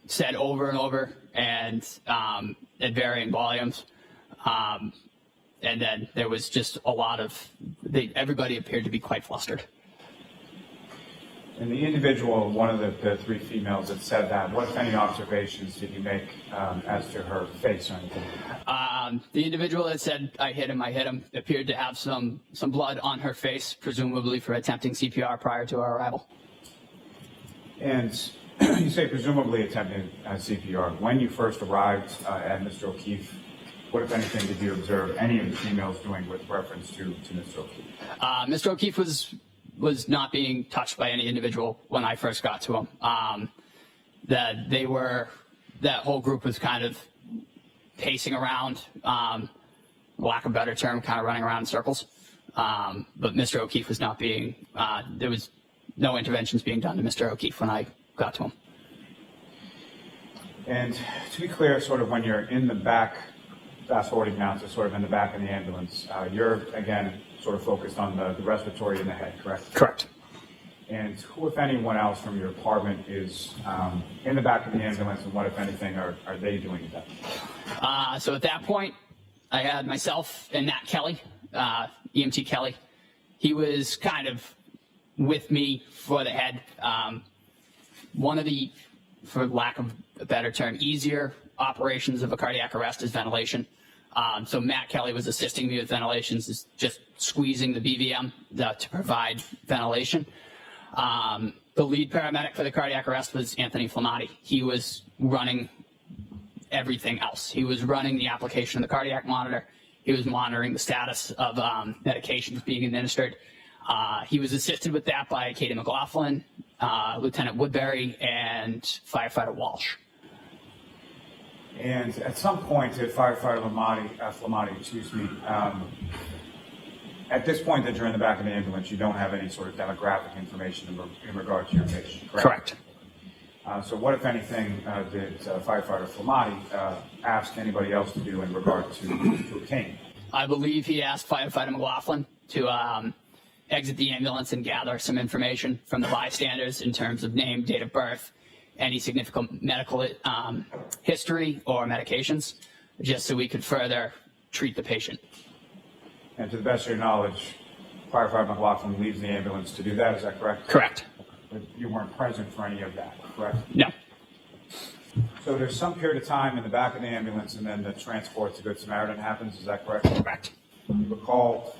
[SPEAKER 3] said over and over and at varying volumes. And then there was just a lot of, everybody appeared to be quite flustered.
[SPEAKER 2] And the individual, one of the 3 females that said that, what, if any, observations did you make as to her face or anything?
[SPEAKER 3] The individual that said, I hit him, appeared to have some blood on her face, presumably for attempting CPR prior to our arrival.
[SPEAKER 2] And you say presumably attempting CPR. When you first arrived at Mr. O'Keefe, what, if anything, did you observe any of the females doing with reference to Mr. O'Keefe?
[SPEAKER 3] Mr. O'Keefe was not being touched by any individual when I first got to him. That whole group was kind of pacing around, lack of a better term, kind of running around in circles. But Mr. O'Keefe was not being, there was no interventions being done to Mr. O'Keefe when I got to him.
[SPEAKER 2] And to be clear, sort of when you're in the back, fast forwarding now to sort of in the back of the ambulance, you're, again, sort of focused on the respiratory in the head, correct?
[SPEAKER 3] Correct.
[SPEAKER 2] And who, if anyone else from your department, is in the back of the ambulance, and what, if anything, are they doing at that point?
[SPEAKER 3] So at that point, I had myself and Nat Kelly, EMT Kelly. He was kind of with me for the head. One of the, for lack of a better term, easier operations of a cardiac arrest is ventilation. So Matt Kelly was assisting me with ventilations, is just squeezing the BVM to provide ventilation. The lead paramedic for the cardiac arrest was Anthony Flamati. He was running everything else. He was running the application of the cardiac monitor. He was monitoring the status of medications being administered. He was assisted with that by Katie McLaughlin, Lieutenant Woodbury, and Firefighter Walsh.
[SPEAKER 2] And at some point, if Firefighter Flamati, at this point that you're in the back of the ambulance, you don't have any sort of demographic information in regard to your patient, correct?
[SPEAKER 3] Correct.
[SPEAKER 2] So what, if anything, did Firefighter Flamati ask anybody else to do in regard to obtain?
[SPEAKER 3] I believe he asked Firefighter McLaughlin to exit the ambulance and gather some information from the bystanders in terms of name, date of birth, any significant medical history or medications. just so we could further treat the patient.
[SPEAKER 2] And to the best of your knowledge, Firefighter McLaughlin leaves the ambulance to do that, is that correct?
[SPEAKER 3] Correct.
[SPEAKER 2] But you weren't present for any of that, correct?
[SPEAKER 3] No.
[SPEAKER 2] So there's some period of time in the back of the ambulance and then the transport to Good Samaritan happens, is that correct?
[SPEAKER 3] Correct.
[SPEAKER 2] Do you recall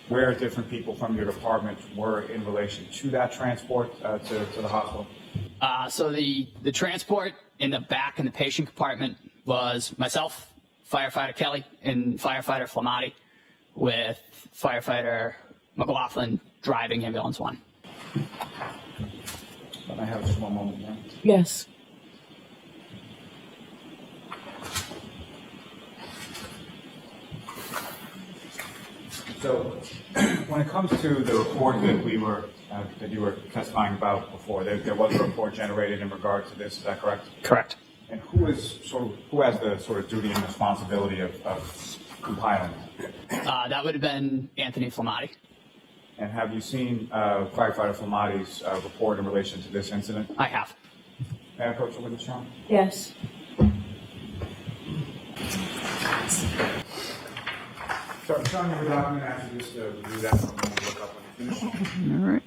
[SPEAKER 2] where different people from your department were in relation to that transport to the hospital?
[SPEAKER 3] So the transport in the back in the patient compartment was myself, Firefighter Kelly, and Firefighter Flamati, with Firefighter McLaughlin driving ambulance 1.
[SPEAKER 2] Can I have just one moment, ma'am?
[SPEAKER 1] Yes.
[SPEAKER 2] So, when it comes to the report that you were testifying about before, there was a report generated in regard to this. Is that correct?
[SPEAKER 3] Correct.
[SPEAKER 2] And who has the sort of duty and responsibility of compiling it?
[SPEAKER 3] That would have been Anthony Flamati.
[SPEAKER 2] And have you seen Firefighter Flamati's report in relation to this incident?
[SPEAKER 3] I have.
[SPEAKER 2] May I approach the witness, John?
[SPEAKER 1] Yes.
[SPEAKER 2] So, John, your document actually just review that and we'll look up when you finish.
[SPEAKER 3] All right.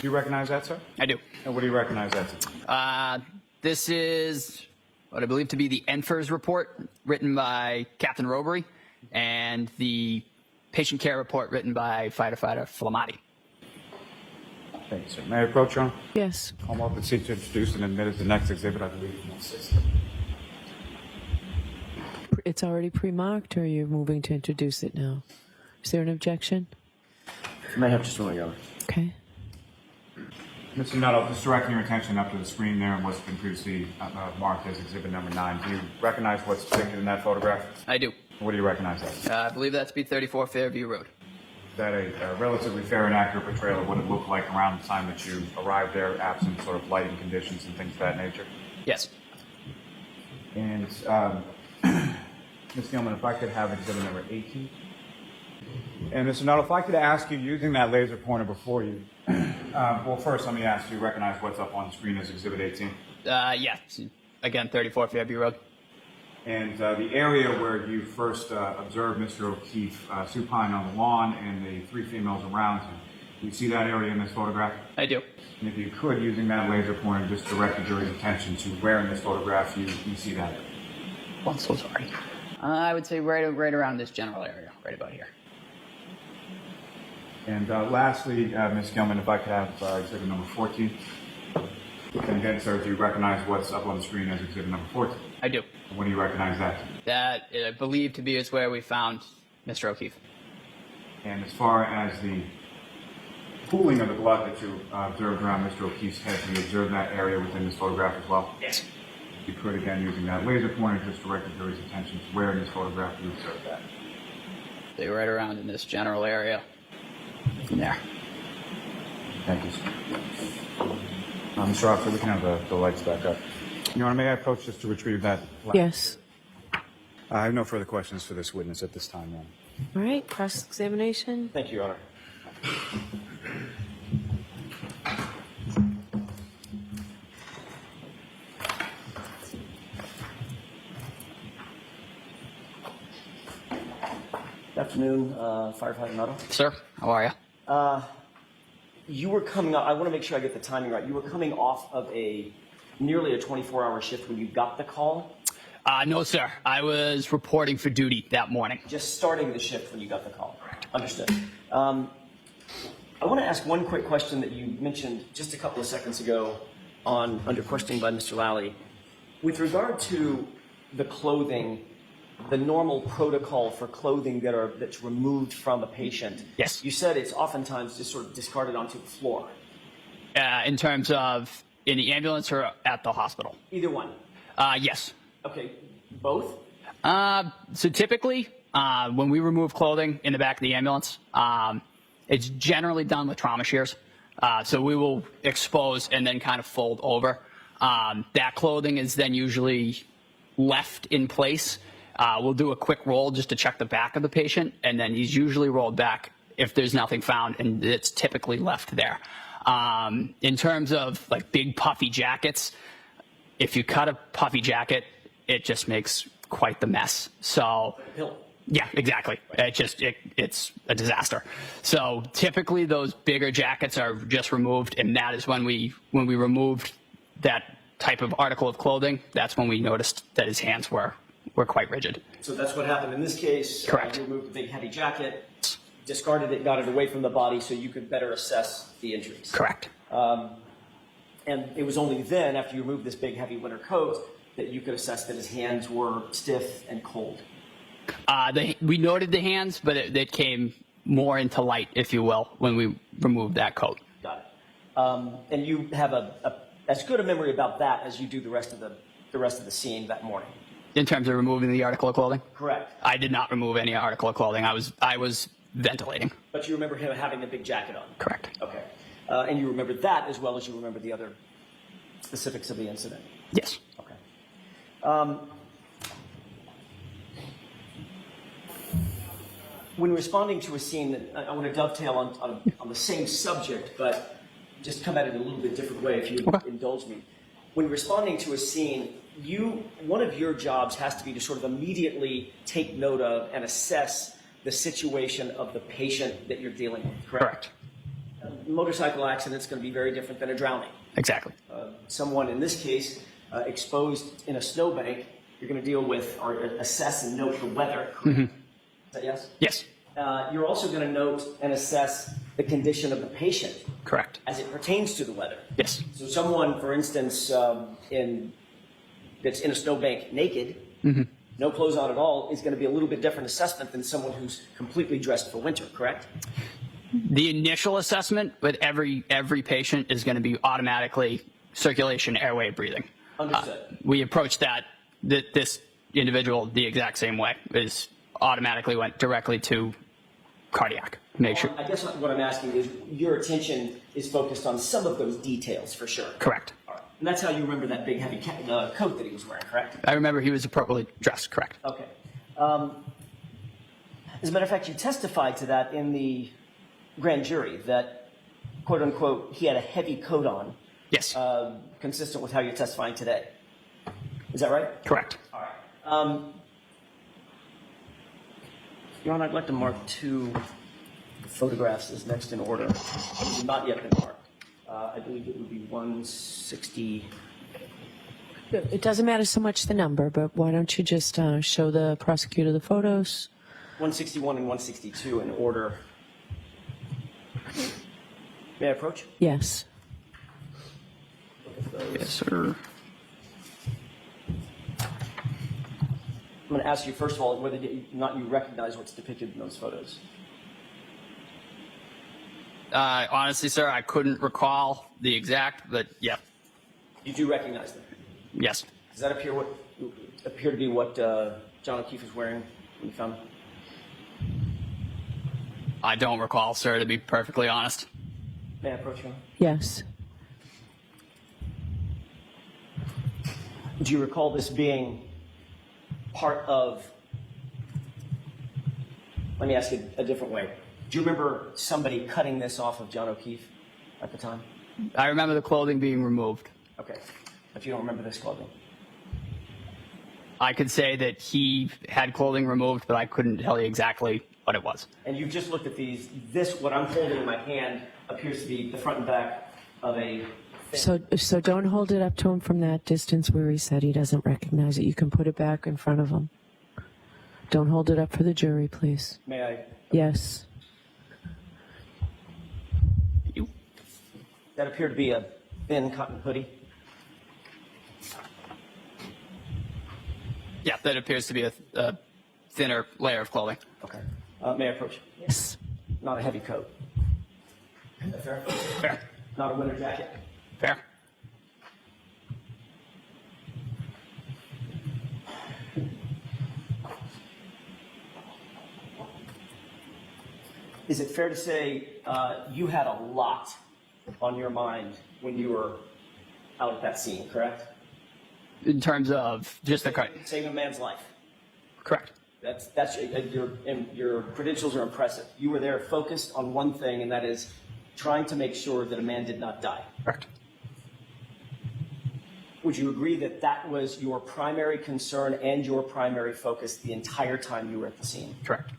[SPEAKER 2] Do you recognize that, sir?
[SPEAKER 3] I do.
[SPEAKER 2] And what do you recognize that to?
[SPEAKER 3] This is what I believe to be the ENFERS report written by Captain Robery and the patient care report written by Firefighter Flamati.
[SPEAKER 2] Thank you, sir. May I approach, John?
[SPEAKER 1] Yes.
[SPEAKER 2] Come up and seek to introduce and admit as the next exhibit, I believe, from 160.
[SPEAKER 1] It's already pre-marked, or you're moving to introduce it now? Is there an objection?
[SPEAKER 4] You may have just one, Your Honor.
[SPEAKER 1] Okay.
[SPEAKER 2] Mr. Nuttall, just directing your attention up to the screen there and what's been previously marked as exhibit number 9. Do you recognize what's depicted in that photograph?
[SPEAKER 3] I do.
[SPEAKER 2] What do you recognize that?
[SPEAKER 3] I believe that's B34 Fairview Road.
[SPEAKER 2] Is that a relatively fair and accurate portrayal of what it looked like around the time that you arrived there, absent sort of lighting conditions and things of that nature?
[SPEAKER 3] Yes.
[SPEAKER 2] And Ms. Gilman, if I could have exhibit number 18. And Mr. Nuttall, if I could ask you, using that laser pointer before you, well, first let me ask, do you recognize what's up on the screen as exhibit 18?
[SPEAKER 3] Yeah. Again, 34 Fairview Road.
[SPEAKER 2] And the area where you first observed Mr. O'Keefe supine on the lawn and the 3 females around him, do you see that area in this photograph?
[SPEAKER 3] I do.
[SPEAKER 2] And if you could, using that laser pointer, just direct the jury's attention to where in this photograph you see that area.
[SPEAKER 3] Oh, I'm so sorry. I would say right around this general area, right about here.
[SPEAKER 2] And lastly, Ms. Gilman, if I could have exhibit number 14. And again, sir, do you recognize what's up on the screen as exhibit number 14?
[SPEAKER 3] I do.
[SPEAKER 2] And what do you recognize that?
[SPEAKER 3] That I believe to be is where we found Mr. O'Keefe.
[SPEAKER 2] And as far as the pooling of the blood that you observed around Mr. O'Keefe's head, do you observe that area within this photograph as well?
[SPEAKER 3] Yes.
[SPEAKER 2] If you could, again, using that laser pointer, just direct the jury's attention to where in this photograph you observed that.
[SPEAKER 3] They were right around in this general area. From there.
[SPEAKER 2] Thank you, sir. Mr. Officer, we can have the lights back up. Your Honor, may I approach just to retrieve that?
[SPEAKER 1] Yes.
[SPEAKER 2] I have no further questions for this witness at this time, Your Honor.
[SPEAKER 1] All right. Cross-examination.
[SPEAKER 4] Thank you, Your Honor. Good afternoon, Firefighter Nuttall.
[SPEAKER 3] Sir, how are you?
[SPEAKER 4] You were coming up, I want to make sure I get the timing right. You were coming off of nearly a 24-hour shift when you got the call?
[SPEAKER 3] No, sir. I was reporting for duty that morning.
[SPEAKER 4] Just starting the shift when you got the call? Understood. I want to ask one quick question that you mentioned just a couple of seconds ago under questioning by Mr. Lally. With regard to the clothing, the normal protocol for clothing that's removed from a patient.
[SPEAKER 3] Yes.
[SPEAKER 4] You said it's oftentimes just sort of discarded onto the floor.
[SPEAKER 3] In terms of in the ambulance or at the hospital?
[SPEAKER 4] Either one.
[SPEAKER 3] Yes.
[SPEAKER 4] Okay. Both?
[SPEAKER 3] So typically, when we remove clothing in the back of the ambulance, it's generally done with trauma shears. So we will expose and then kind of fold over. That clothing is then usually left in place. We'll do a quick roll just to check the back of the patient, and then he's usually rolled back if there's nothing found, and it's typically left there. In terms of like big puffy jackets, if you cut a puffy jacket, it just makes quite the mess. So,
[SPEAKER 4] Pill.
[SPEAKER 3] yeah, exactly. It's a disaster. So typically those bigger jackets are just removed, and that is when we removed that type of article of clothing. That's when we noticed that his hands were quite rigid.
[SPEAKER 4] So that's what happened in this case.
[SPEAKER 3] Correct.
[SPEAKER 4] You removed the big heavy jacket, discarded it, got it away from the body so you could better assess the injuries.
[SPEAKER 3] Correct.
[SPEAKER 4] And it was only then, after you removed this big heavy winter coat, that you could assess that his hands were stiff and cold.
[SPEAKER 3] We noted the hands, but it came more into light, if you will, when we removed that coat.
[SPEAKER 4] Got it. And you have as good a memory about that as you do the rest of the scene that morning.
[SPEAKER 3] In terms of removing the article of clothing?
[SPEAKER 4] Correct.
[SPEAKER 3] I did not remove any article of clothing. I was ventilating.
[SPEAKER 4] But you remember him having the big jacket on?
[SPEAKER 3] Correct.
[SPEAKER 4] Okay. And you remember that as well as you remember the other specifics of the incident?
[SPEAKER 3] Yes.
[SPEAKER 4] Okay. When responding to a scene, I want to dovetail on the same subject, but just come at it in a little bit different way if you indulge me. When responding to a scene, one of your jobs has to be to sort of immediately take note of and assess the situation of the patient that you're dealing with, correct?
[SPEAKER 3] Correct.
[SPEAKER 4] A motorcycle accident is going to be very different than a drowning.
[SPEAKER 3] Exactly.
[SPEAKER 4] Someone, in this case, exposed in a snowbank, you're going to deal with or assess and note the weather, correct? Is that yes?
[SPEAKER 3] Yes.
[SPEAKER 4] You're also going to note and assess the condition of the patient.
[SPEAKER 3] Correct.
[SPEAKER 4] As it pertains to the weather.
[SPEAKER 3] Yes.
[SPEAKER 4] So someone, for instance, that's in a snowbank naked, no clothes on at all, is going to be a little bit different assessment than someone who's completely dressed for winter, correct?
[SPEAKER 3] The initial assessment with every patient is going to be automatically circulation, airway, breathing.
[SPEAKER 4] Understood.
[SPEAKER 3] We approached this individual the exact same way. Is automatically went directly to cardiac. Make sure.
[SPEAKER 4] I guess what I'm asking is your attention is focused on some of those details for sure.
[SPEAKER 3] Correct.
[SPEAKER 4] All right. And that's how you remember that big heavy coat that he was wearing, correct?
[SPEAKER 3] I remember he was appropriately dressed. Correct.
[SPEAKER 4] Okay. As a matter of fact, you testified to that in the grand jury that, quote unquote, he had a heavy coat on.
[SPEAKER 3] Yes.
[SPEAKER 4] Consistent with how you're testifying today. Is that right?
[SPEAKER 3] Correct.
[SPEAKER 4] All right. Your Honor, I'd like to mark 2 photographs as next in order. They have not yet been marked. I believe it would be 160.
[SPEAKER 1] It doesn't matter so much the number, but why don't you just show the prosecutor the photos?
[SPEAKER 4] 161 and 162 in order. May I approach?
[SPEAKER 1] Yes.
[SPEAKER 3] Yes, sir.
[SPEAKER 4] I'm going to ask you, first of all, whether or not you recognize what's depicted in those photos.
[SPEAKER 3] Honestly, sir, I couldn't recall the exact, but yeah.
[SPEAKER 4] You do recognize them?
[SPEAKER 3] Yes.
[SPEAKER 4] Does that appear to be what John O'Keefe was wearing when you found him?
[SPEAKER 3] I don't recall, sir, to be perfectly honest.
[SPEAKER 4] May I approach you?
[SPEAKER 1] Yes.
[SPEAKER 4] Do you recall this being part of, let me ask it a different way. Do you remember somebody cutting this off of John O'Keefe at the time?
[SPEAKER 3] I remember the clothing being removed.
[SPEAKER 4] Okay, but you don't remember this clothing?
[SPEAKER 3] I could say that he had clothing removed, but I couldn't tell you exactly what it was.
[SPEAKER 4] And you just looked at these. This, what I'm holding in my hand, appears to be the front and back of a
[SPEAKER 1] So don't hold it up to him from that distance where he said he doesn't recognize it. You can put it back in front of him. Don't hold it up for the jury, please.
[SPEAKER 4] May I?
[SPEAKER 1] Yes.
[SPEAKER 4] That appeared to be a thin cotton hoodie.
[SPEAKER 3] Yeah, that appears to be a thinner layer of clothing.
[SPEAKER 4] Okay. May I approach?
[SPEAKER 1] Yes.
[SPEAKER 4] Not a heavy coat. Is that fair?
[SPEAKER 3] Fair.
[SPEAKER 4] Not a winter jacket.
[SPEAKER 3] Fair.
[SPEAKER 4] Is it fair to say you had a lot on your mind when you were out at that scene, correct?
[SPEAKER 3] In terms of just the cut.
[SPEAKER 4] Saving a man's life.
[SPEAKER 3] Correct.
[SPEAKER 4] That's your credentials are impressive. You were there focused on one thing, and that is trying to make sure that a man did not die.
[SPEAKER 3] Correct.
[SPEAKER 4] would you agree that that was your primary concern and your primary focus the entire time you were at the scene?
[SPEAKER 3] Correct.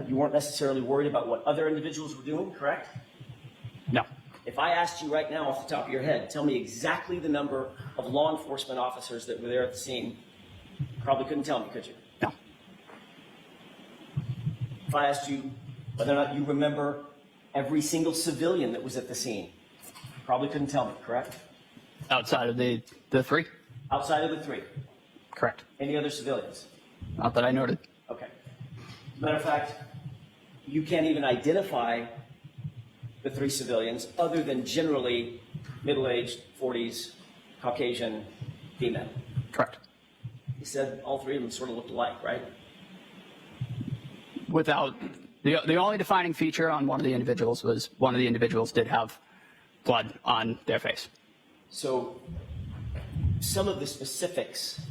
[SPEAKER 4] You weren't necessarily worried about what other individuals were doing, correct?
[SPEAKER 3] No.
[SPEAKER 4] If I asked you right now off the top of your head, tell me exactly the number of law enforcement officers that were there at the scene, probably couldn't tell me, could you?
[SPEAKER 3] No.
[SPEAKER 4] If I asked you whether or not you remember every single civilian that was at the scene, probably couldn't tell me, correct?
[SPEAKER 3] Outside of the three?
[SPEAKER 4] Outside of the three.
[SPEAKER 3] Correct.
[SPEAKER 4] Any other civilians?
[SPEAKER 3] Not that I noted.
[SPEAKER 4] Okay. Matter of fact, you can't even identify the three civilians other than generally middle-aged, 40s, Caucasian, female.
[SPEAKER 3] Correct.
[SPEAKER 4] You said all three of them sort of looked alike, right?
[SPEAKER 3] Without the only defining feature on one of the individuals was one of the individuals did have blood on their face.
[SPEAKER 4] So some of the specifics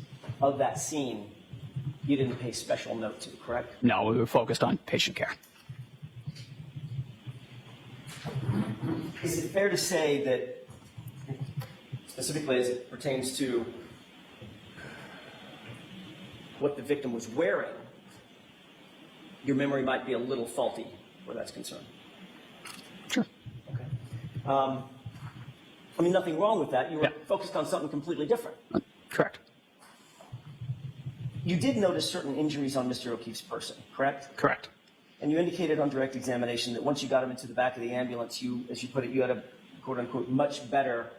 [SPEAKER 4] of that scene you didn't pay special note to, correct?
[SPEAKER 3] No, we were focused on patient care.
[SPEAKER 4] Is it fair to say that, specifically as it pertains to what the victim was wearing, your memory might be a little faulty where that's concerned?
[SPEAKER 3] Sure.
[SPEAKER 4] Okay. I mean, nothing wrong with that. You were
[SPEAKER 3] Yeah.
[SPEAKER 4] focused on something completely different.
[SPEAKER 3] Correct.
[SPEAKER 4] You did notice certain injuries on Mr. O'Keefe's person, correct?
[SPEAKER 3] Correct.
[SPEAKER 4] And you indicated on direct examination that once you got him into the back of the ambulance, you, as you put it, you had a quote unquote much better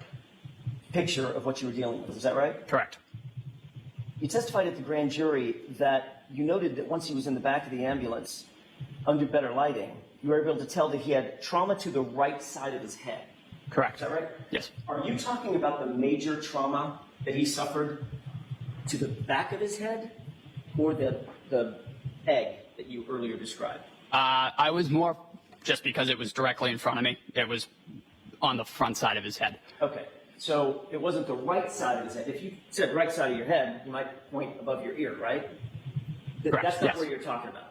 [SPEAKER 4] picture of what you were dealing with. Is that right?
[SPEAKER 3] Correct.
[SPEAKER 4] You testified at the grand jury that you noted that once he was in the back of the ambulance, under better lighting, you were able to tell that he had trauma to the right side of his head.
[SPEAKER 3] Correct.
[SPEAKER 4] Is that right?
[SPEAKER 3] Yes.
[SPEAKER 4] Are you talking about the major trauma that he suffered to the back of his head or the egg that you earlier described?
[SPEAKER 3] I was more just because it was directly in front of me. It was on the front side of his head.
[SPEAKER 4] Okay, so it wasn't the right side of his head. If you said right side of your head, you might point above your ear, right?
[SPEAKER 3] Correct,
[SPEAKER 4] That's not
[SPEAKER 3] yes.
[SPEAKER 4] where you're talking about.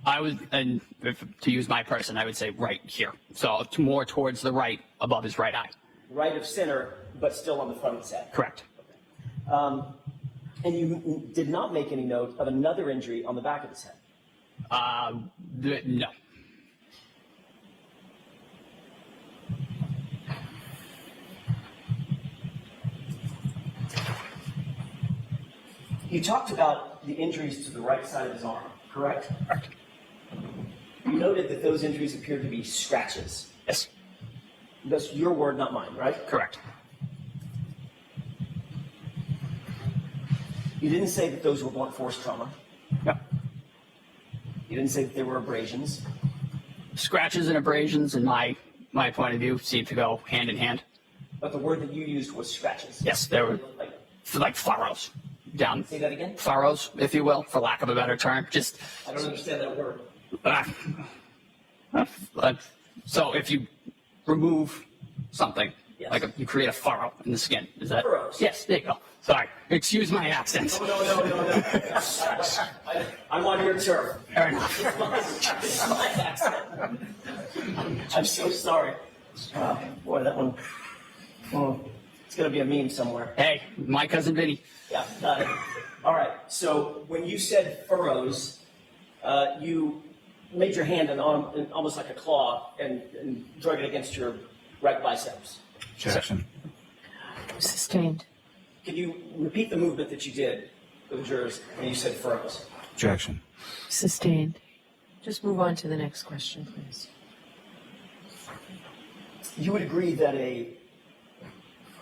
[SPEAKER 3] I was, and if, to use my person, I would say right here. So more towards the right, above his right eye.
[SPEAKER 4] Right of center, but still on the front of his head.
[SPEAKER 3] Correct.
[SPEAKER 4] And you did not make any note of another injury on the back of his head.
[SPEAKER 3] No.
[SPEAKER 4] You talked about the injuries to the right side of his arm, correct?
[SPEAKER 3] Correct.
[SPEAKER 4] You noted that those injuries appeared to be scratches.
[SPEAKER 3] Yes.
[SPEAKER 4] That's your word, not mine, right?
[SPEAKER 3] Correct.
[SPEAKER 4] You didn't say that those were blunt force trauma.
[SPEAKER 3] No.
[SPEAKER 4] You didn't say that they were abrasions.
[SPEAKER 3] Scratches and abrasions, in my point of view, seem to go hand in hand.
[SPEAKER 4] But the word that you used was scratches.
[SPEAKER 3] Yes, they were like furrows down.
[SPEAKER 4] Say that again?
[SPEAKER 3] Furrows, if you will, for lack of a better term. Just
[SPEAKER 4] I don't understand that word.
[SPEAKER 3] so if you remove something,
[SPEAKER 4] Yes.
[SPEAKER 3] like you create a furrow in the skin. Is that?
[SPEAKER 4] Furrows.
[SPEAKER 3] Yes, there you go. Sorry. Excuse my accent.
[SPEAKER 4] No. I'm on your turf.
[SPEAKER 3] Fair enough.
[SPEAKER 4] This is my accent. I'm so sorry. Boy, that one. Oh, it's going to be a meme somewhere.
[SPEAKER 3] Hey, my cousin Vinny.
[SPEAKER 4] Yeah, got it. All right. So when you said furrows, you made your hand in almost like a claw and drug it against your right biceps.
[SPEAKER 2] Objection.
[SPEAKER 1] Sustained.
[SPEAKER 4] Can you repeat the movement that you did for the jurors when you said furrows?
[SPEAKER 2] Objection.
[SPEAKER 1] Sustained. Just move on to the next question, please.
[SPEAKER 4] You would agree that a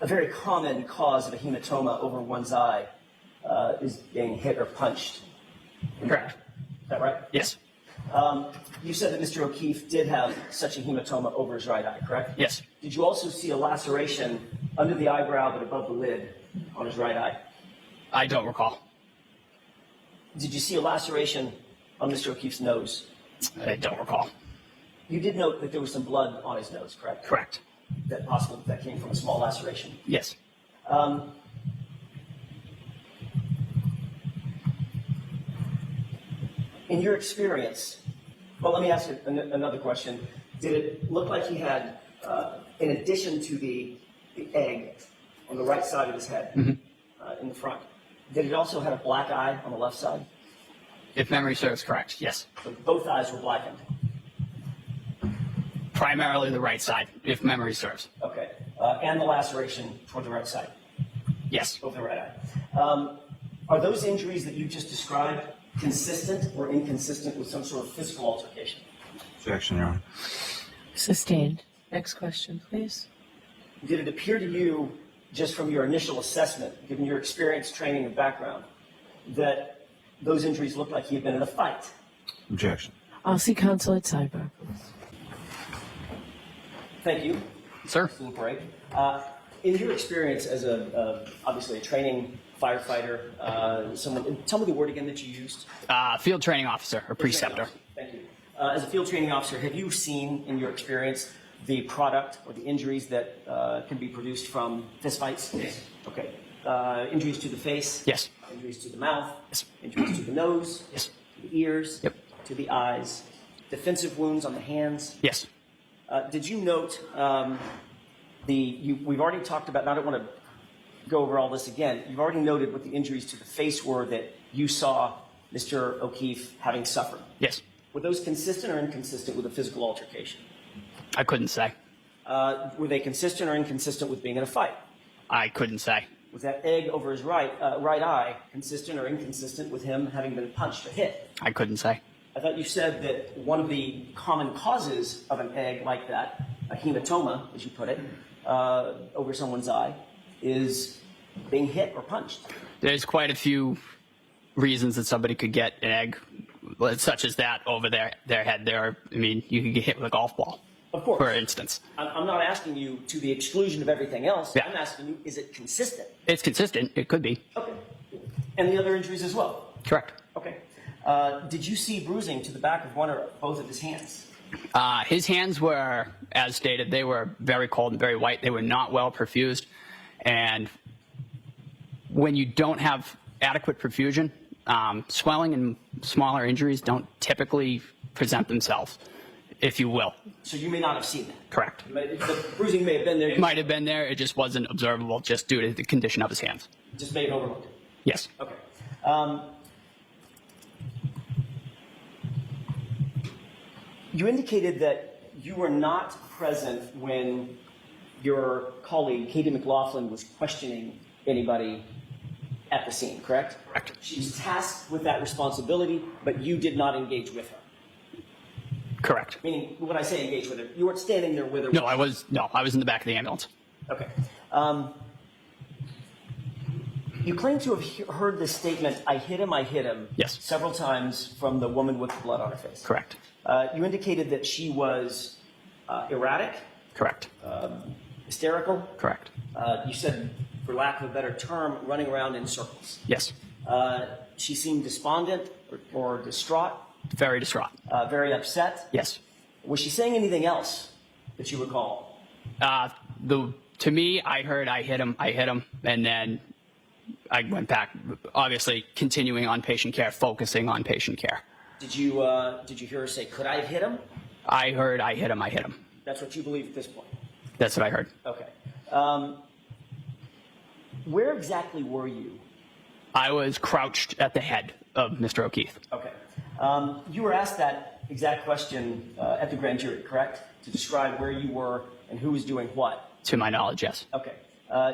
[SPEAKER 4] very common cause of a hematoma over one's eye is being hit or punched.
[SPEAKER 3] Correct.
[SPEAKER 4] Is that right?
[SPEAKER 3] Yes.
[SPEAKER 4] You said that Mr. O'Keefe did have such a hematoma over his right eye, correct?
[SPEAKER 3] Yes.
[SPEAKER 4] Did you also see a laceration under the eyebrow but above the lid on his right eye?
[SPEAKER 3] I don't recall.
[SPEAKER 4] Did you see a laceration on Mr. O'Keefe's nose?
[SPEAKER 3] I don't recall.
[SPEAKER 4] You did note that there was some blood on his nose, correct?
[SPEAKER 3] Correct.
[SPEAKER 4] That possibly that came from a small laceration.
[SPEAKER 3] Yes.
[SPEAKER 4] In your experience, well, let me ask you another question. Did it look like he had, in addition to the egg on the right side of his head, in the front. Did it also have a black eye on the left side?
[SPEAKER 3] If memory serves correct, yes.
[SPEAKER 4] So both eyes were blackened.
[SPEAKER 3] Primarily the right side, if memory serves.
[SPEAKER 4] Okay. And the laceration toward the right side,
[SPEAKER 3] Yes.
[SPEAKER 4] over the right eye. Are those injuries that you just described consistent or inconsistent with some sort of physical altercation?
[SPEAKER 2] Objection, Your Honor.
[SPEAKER 1] Sustained. Next question, please.
[SPEAKER 4] Did it appear to you, just from your initial assessment, given your experience, training, and background, that those injuries looked like he had been in a fight?
[SPEAKER 2] Objection.
[SPEAKER 1] I'll see counsel at sidebar, please.
[SPEAKER 4] Thank you.
[SPEAKER 3] Sir?
[SPEAKER 4] Mr. LaPorte. In your experience as obviously a training firefighter, tell me the word again that you used.
[SPEAKER 3] Field training officer or preceptor.
[SPEAKER 4] Thank you. As a field training officer, have you seen in your experience the product or the injuries that can be produced from fistfights?
[SPEAKER 3] Yes.
[SPEAKER 4] Okay. Injuries to the face?
[SPEAKER 3] Yes.
[SPEAKER 4] Injuries to the mouth?
[SPEAKER 3] Yes.
[SPEAKER 4] Injuries to the nose?
[SPEAKER 3] Yes.
[SPEAKER 4] To the ears?
[SPEAKER 3] Yep.
[SPEAKER 4] To the eyes? Defensive wounds on the hands?
[SPEAKER 3] Yes.
[SPEAKER 4] Did you note we've already talked about, and I don't want to go over all this again, you've already noted what the injuries to the face were that you saw Mr. O'Keefe having suffered.
[SPEAKER 3] Yes.
[SPEAKER 4] Were those consistent or inconsistent with a physical altercation?
[SPEAKER 3] I couldn't say.
[SPEAKER 4] Were they consistent or inconsistent with being in a fight?
[SPEAKER 3] I couldn't say.
[SPEAKER 4] Was that egg over his right eye consistent or inconsistent with him having been punched or hit?
[SPEAKER 3] I couldn't say.
[SPEAKER 4] I thought you said that one of the common causes of an egg like that, a hematoma, as you put it, over someone's eye, is being hit or punched.
[SPEAKER 3] There's quite a few reasons that somebody could get an egg, such as that over their head there. I mean, you could get hit with a golf ball,
[SPEAKER 4] Of course.
[SPEAKER 3] for instance.
[SPEAKER 4] I'm not asking you to the exclusion of everything else.
[SPEAKER 3] Yeah.
[SPEAKER 4] I'm asking you, is it consistent?
[SPEAKER 3] It's consistent. It could be.
[SPEAKER 4] Okay. And the other injuries as well?
[SPEAKER 3] Correct.
[SPEAKER 4] Okay. Did you see bruising to the back of one or both of his hands?
[SPEAKER 3] His hands were, as stated, they were very cold and very white. They were not well perfused. And when you don't have adequate perfusion, swelling and smaller injuries don't typically present themselves, if you will.
[SPEAKER 4] So you may not have seen that.
[SPEAKER 3] Correct.
[SPEAKER 4] The bruising may have been there.
[SPEAKER 3] It might have been there. It just wasn't observable just due to the condition of his hands.
[SPEAKER 4] Just may have overlooked it.
[SPEAKER 3] Yes.
[SPEAKER 4] Okay. You indicated that you were not present when your colleague, Katie McLaughlin, was questioning anybody at the scene, correct?
[SPEAKER 3] Correct.
[SPEAKER 4] She was tasked with that responsibility, but you did not engage with her.
[SPEAKER 3] Correct.
[SPEAKER 4] Meaning, when I say engage with her, you weren't standing there with her.
[SPEAKER 3] No, I was in the back of the ambulance.
[SPEAKER 4] Okay. You claim to have heard this statement, I hit him,
[SPEAKER 3] Yes.
[SPEAKER 4] several times from the woman with the blood on her face.
[SPEAKER 3] Correct.
[SPEAKER 4] You indicated that she was erratic,
[SPEAKER 3] Correct.
[SPEAKER 4] hysterical.
[SPEAKER 3] Correct.
[SPEAKER 4] You said, for lack of a better term, running around in circles.
[SPEAKER 3] Yes.
[SPEAKER 4] She seemed despondent or distraught,
[SPEAKER 3] Very distraught.
[SPEAKER 4] very upset.
[SPEAKER 3] Yes.
[SPEAKER 4] Was she saying anything else that you recall?
[SPEAKER 3] To me, I heard I hit him, and then I went back, obviously continuing on patient care, focusing on patient care.
[SPEAKER 4] Did you hear her say, could I have hit him?
[SPEAKER 3] I heard I hit him.
[SPEAKER 4] That's what you believe at this point?
[SPEAKER 3] That's what I heard.
[SPEAKER 4] Okay. Where exactly were you?
[SPEAKER 3] I was crouched at the head of Mr. O'Keefe.
[SPEAKER 4] Okay. You were asked that exact question at the grand jury, correct? To describe where you were and who was doing what?
[SPEAKER 3] To my knowledge, yes.
[SPEAKER 4] Okay.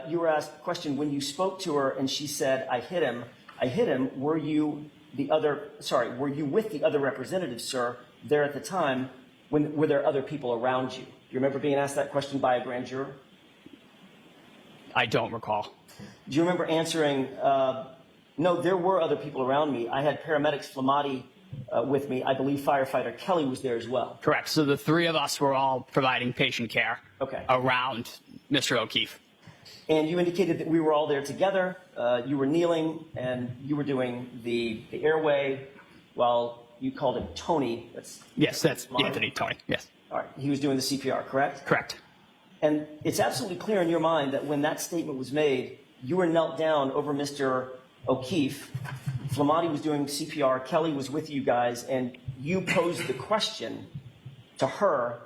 [SPEAKER 4] You were asked a question when you spoke to her and she said, I hit him. Were you with the other representatives, sir, there at the time? Were there other people around you? Do you remember being asked that question by a grand juror?
[SPEAKER 3] I don't recall.
[SPEAKER 4] Do you remember answering, no, there were other people around me. I had paramedics Flamati with me. I believe Firefighter Kelly was there as well.
[SPEAKER 3] Correct. So the three of us were all providing patient care around Mr. O'Keefe.
[SPEAKER 4] And you indicated that we were all there together. You were kneeling and you were doing the airway while you called him Tony. That's
[SPEAKER 3] Anthony Tony. Yes.
[SPEAKER 4] All right. He was doing the CPR, correct?
[SPEAKER 3] Correct.
[SPEAKER 4] And it's absolutely clear in your mind that when that statement was made, you were knelt down over Mr. O'Keefe. Flamati was doing CPR. Kelly was with you guys, and you posed the question to her,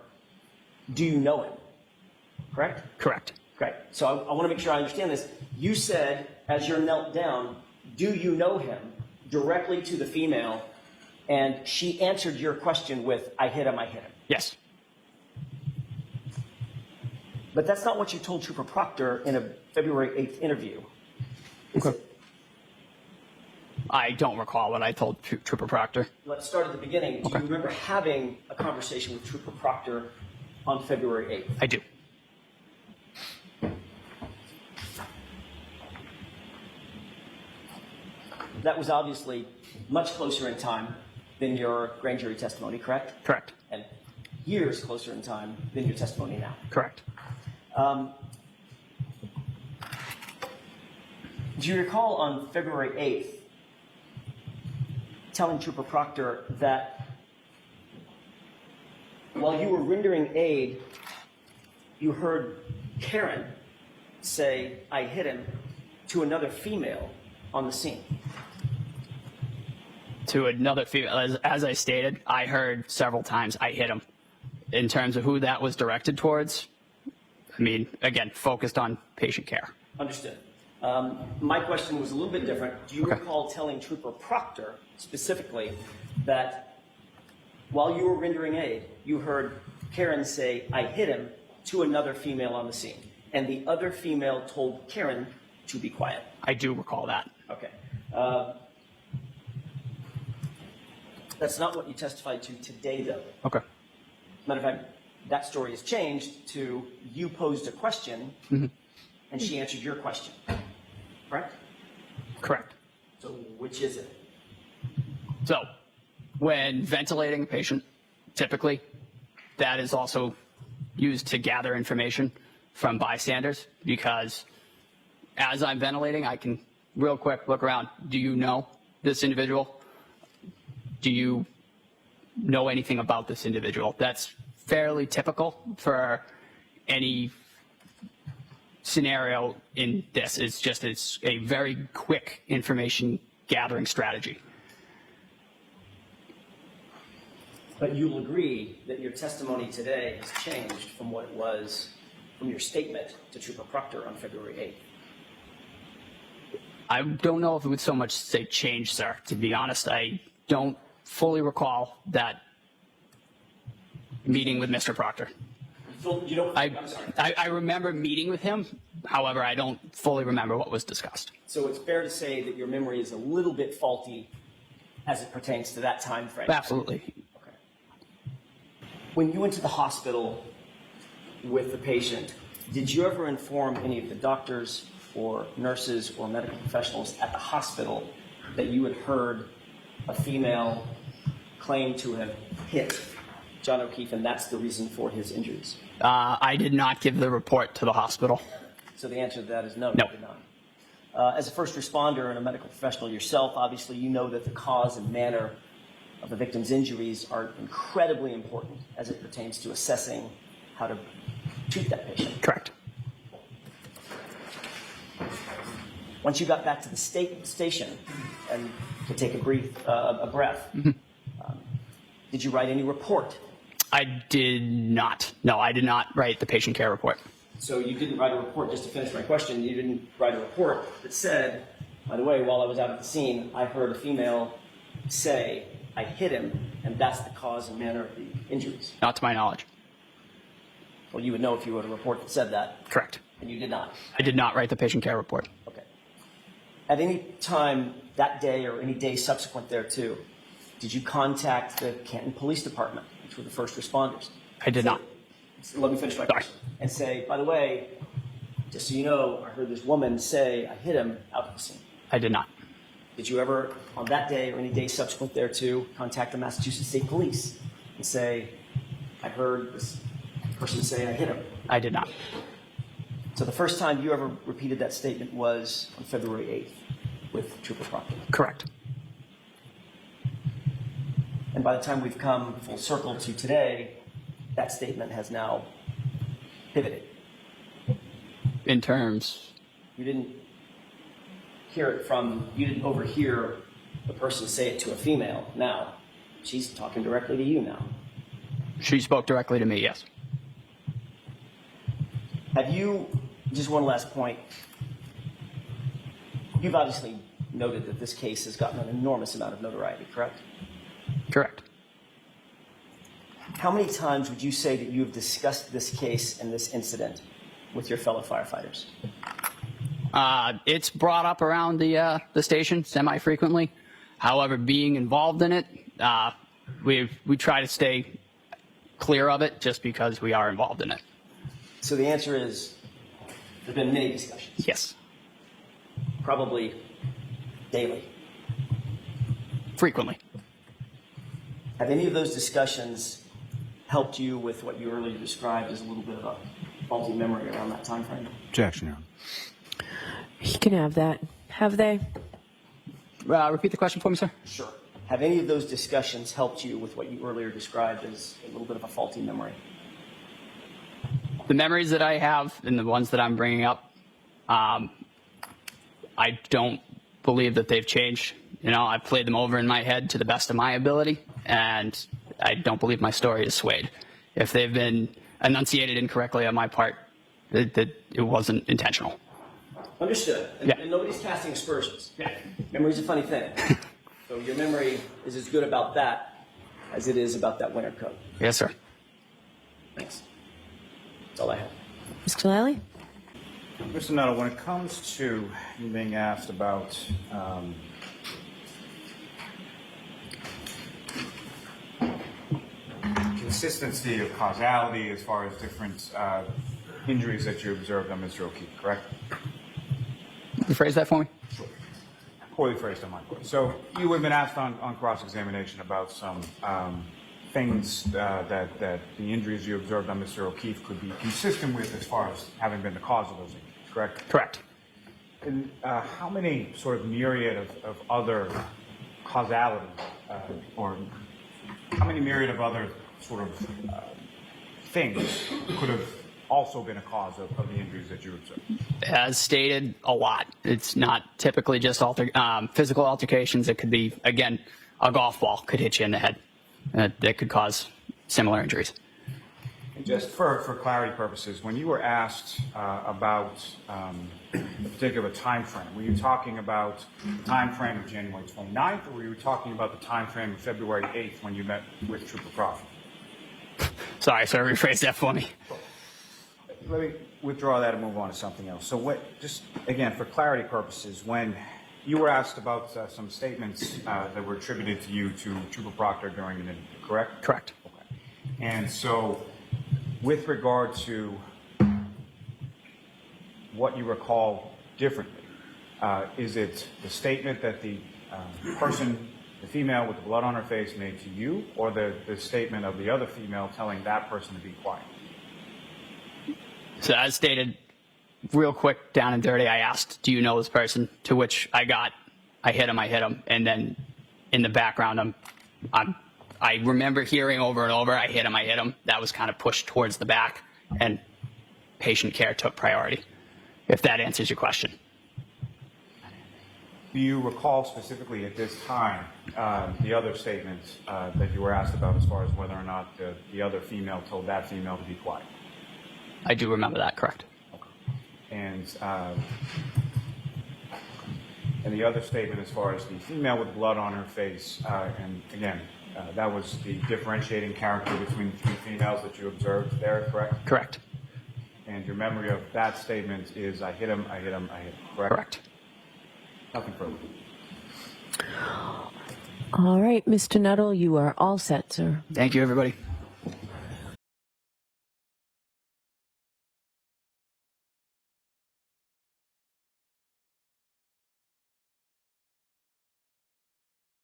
[SPEAKER 4] do you know him? Correct?
[SPEAKER 3] Correct.
[SPEAKER 4] Great. So I want to make sure I understand this. You said, as you're knelt down, do you know him, directly to the female, and she answered your question with, I hit him, I hit him.
[SPEAKER 3] Yes.
[SPEAKER 4] But that's not what you told Trooper Proctor in a February 8th interview. Is
[SPEAKER 3] Okay.
[SPEAKER 4] it?
[SPEAKER 3] I don't recall what I told Trooper Proctor.
[SPEAKER 4] Let's start at the beginning. Do you remember having a conversation with Trooper Proctor on February 8th?
[SPEAKER 3] I do.
[SPEAKER 4] That was obviously much closer in time than your grand jury testimony, correct?
[SPEAKER 3] Correct.
[SPEAKER 4] And years closer in time than your testimony now.
[SPEAKER 3] Correct.
[SPEAKER 4] Do you recall on February 8th telling Trooper Proctor that while you were rendering aid, you heard Karen say, I hit him, to another female on the scene?
[SPEAKER 3] To another female, as I stated, I heard several times I hit him. In terms of who that was directed towards, I mean, again, focused on patient care.
[SPEAKER 4] Understood. My question was a little bit different. Do you recall telling Trooper Proctor specifically that while you were rendering aid, you heard Karen say, I hit him, to another female on the scene, and the other female told Karen to be quiet?
[SPEAKER 3] I do recall that.
[SPEAKER 4] Okay. That's not what you testified to today, though.
[SPEAKER 3] Okay.
[SPEAKER 4] Matter of fact, that story has changed to you posed a question, and she answered your question. Correct?
[SPEAKER 3] Correct.
[SPEAKER 4] So which is it?
[SPEAKER 3] So, when ventilating a patient, typically, that is also used to gather information from bystanders, because as I'm ventilating, I can real quick look around. Do you know this individual? Do you know anything about this individual? That's fairly typical for any scenario in this. It's a very quick information gathering strategy.
[SPEAKER 4] But you'll agree that your testimony today has changed from what it was from your statement to Trooper Proctor on February 8th.
[SPEAKER 3] I don't know if it would so much say change, sir. To be honest, I don't fully recall that meeting with Mr. Proctor.
[SPEAKER 4] You don't, I'm sorry.
[SPEAKER 3] I remember meeting with him. However, I don't fully remember what was discussed.
[SPEAKER 4] So it's fair to say that your memory is a little bit faulty as it pertains to that time frame.
[SPEAKER 3] Absolutely.
[SPEAKER 4] Okay. When you went to the hospital with the patient, did you ever inform any of the doctors or nurses or medical professionals at the hospital that you had heard a female claim to have hit John O'Keefe, and that's the reason for his injuries?
[SPEAKER 3] I did not give the report to the hospital.
[SPEAKER 4] So the answer to that is no,
[SPEAKER 3] No.
[SPEAKER 4] you did not. As a first responder and a medical professional yourself, obviously you know that the cause and manner of the victim's injuries are incredibly important as it pertains to assessing how to treat that patient.
[SPEAKER 3] Correct.
[SPEAKER 4] Once you got back to the station and to take a breath, did you write any report?
[SPEAKER 3] I did not. No, I did not write the patient care report.
[SPEAKER 4] So you didn't write a report, just to finish my question, you didn't write a report that said, by the way, while I was out at the scene, I heard a female say, I hit him, and that's the cause and manner of the injuries.
[SPEAKER 3] Not to my knowledge.
[SPEAKER 4] Well, you would know if you wrote a report that said that,
[SPEAKER 3] Correct.
[SPEAKER 4] and you did not.
[SPEAKER 3] I did not write the patient care report.
[SPEAKER 4] Okay. At any time that day or any day subsequent thereto, did you contact the Canton Police Department, which were the first responders?
[SPEAKER 3] I did not.
[SPEAKER 4] Let me finish my question. And say, by the way, just so you know, I heard this woman say, I hit him out of the scene.
[SPEAKER 3] I did not.
[SPEAKER 4] Did you ever, on that day or any day subsequent thereto, contact the Massachusetts State Police and say, I heard this person say I hit him?
[SPEAKER 3] I did not.
[SPEAKER 4] So the first time you ever repeated that statement was on February 8th with Trooper Proctor.
[SPEAKER 3] Correct.
[SPEAKER 4] And by the time we've come full circle to today, that statement has now pivoted.
[SPEAKER 3] In terms,
[SPEAKER 4] You didn't you didn't overhear the person say it to a female. Now, she's talking directly to you now.
[SPEAKER 3] she spoke directly to me, yes.
[SPEAKER 4] Have you just one last point. You've obviously noted that this case has gotten an enormous amount of notoriety, correct?
[SPEAKER 3] Correct.
[SPEAKER 4] How many times would you say that you have discussed this case and this incident with your fellow firefighters?
[SPEAKER 3] It's brought up around the station semi-frequently. However, being involved in it, we try to stay clear of it just because we are involved in it.
[SPEAKER 4] So the answer is there have been many discussions.
[SPEAKER 3] Yes.
[SPEAKER 4] Probably daily.
[SPEAKER 3] Frequently.
[SPEAKER 4] Have any of those discussions helped you with what you earlier described as a little bit of a faulty memory around that time frame?
[SPEAKER 2] Objection, Your Honor.
[SPEAKER 1] He can have that. Have they?
[SPEAKER 3] Repeat the question for me, sir.
[SPEAKER 4] Sure. Have any of those discussions helped you with what you earlier described as a little bit of a faulty memory?
[SPEAKER 3] The memories that I have and the ones that I'm bringing up, I don't believe that they've changed. You know, I've played them over in my head to the best of my ability, and I don't believe my story is swayed. If they've been enunciated incorrectly on my part, that it wasn't intentional.
[SPEAKER 4] Understood. And,
[SPEAKER 3] Yeah.
[SPEAKER 4] and nobody's casting aspersions.
[SPEAKER 3] Yeah.
[SPEAKER 4] Memory's a funny thing. So your memory is as good about that as it is about that winter coat.
[SPEAKER 3] Yes, sir.
[SPEAKER 4] Thanks. That's all I have.
[SPEAKER 1] Mr. Lally?
[SPEAKER 2] Mr. Nuttall, when it comes to you being asked about consistency of causality as far as different injuries that you observed on Mr. O'Keefe, correct?
[SPEAKER 3] Rephrase that for me.
[SPEAKER 2] Poorly phrased on my part. So you have been asked on cross-examination about some things that the injuries you observed on Mr. O'Keefe could be consistent with as far as having been the cause of those injuries, correct?
[SPEAKER 3] Correct.
[SPEAKER 2] And how many sort of myriad of other causality, or how many myriad of other sort of things could have also been a cause of the injuries that you observed?
[SPEAKER 3] As stated, a lot. It's not typically just physical altercations. It could be, again, a golf ball could hit you in the head. That could cause similar injuries.
[SPEAKER 2] And just for clarity purposes, when you were asked about a particular time frame, were you talking about the time frame of January 29th, or were you talking about the time frame of February 8th when you met with Trooper Puffy?
[SPEAKER 3] Sorry, sir, rephrase that for me.
[SPEAKER 2] Let me withdraw that and move on to something else. So just again, for clarity purposes, when you were asked about some statements that were attributed to you to Trooper Proctor during an interview, correct?
[SPEAKER 3] Correct.
[SPEAKER 2] Okay. And so with regard to what you recall differently, is it the statement that the person, the female with the blood on her face, made to you, or the statement of the other female telling that person to be quiet?
[SPEAKER 3] So as stated, real quick, down and dirty, I asked, do you know this person? To which I hit him. And then in the background, I remember hearing over and over, I hit him. That was kind of pushed towards the back, and patient care took priority, if that answers your question.
[SPEAKER 2] Do you recall specifically at this time the other statements that you were asked about as far as whether or not the other female told that female to be quiet?
[SPEAKER 3] I do remember that, correct.
[SPEAKER 2] And the other statement as far as the female with blood on her face, and again, that was the differentiating character between the three females that you observed there, correct?
[SPEAKER 3] Correct.
[SPEAKER 2] And your memory of that statement is, I hit him, correct?
[SPEAKER 3] Correct.
[SPEAKER 2] Nothing further.
[SPEAKER 1] All right, Mr. Nuttall, you are all set, sir.
[SPEAKER 3] Thank you, everybody.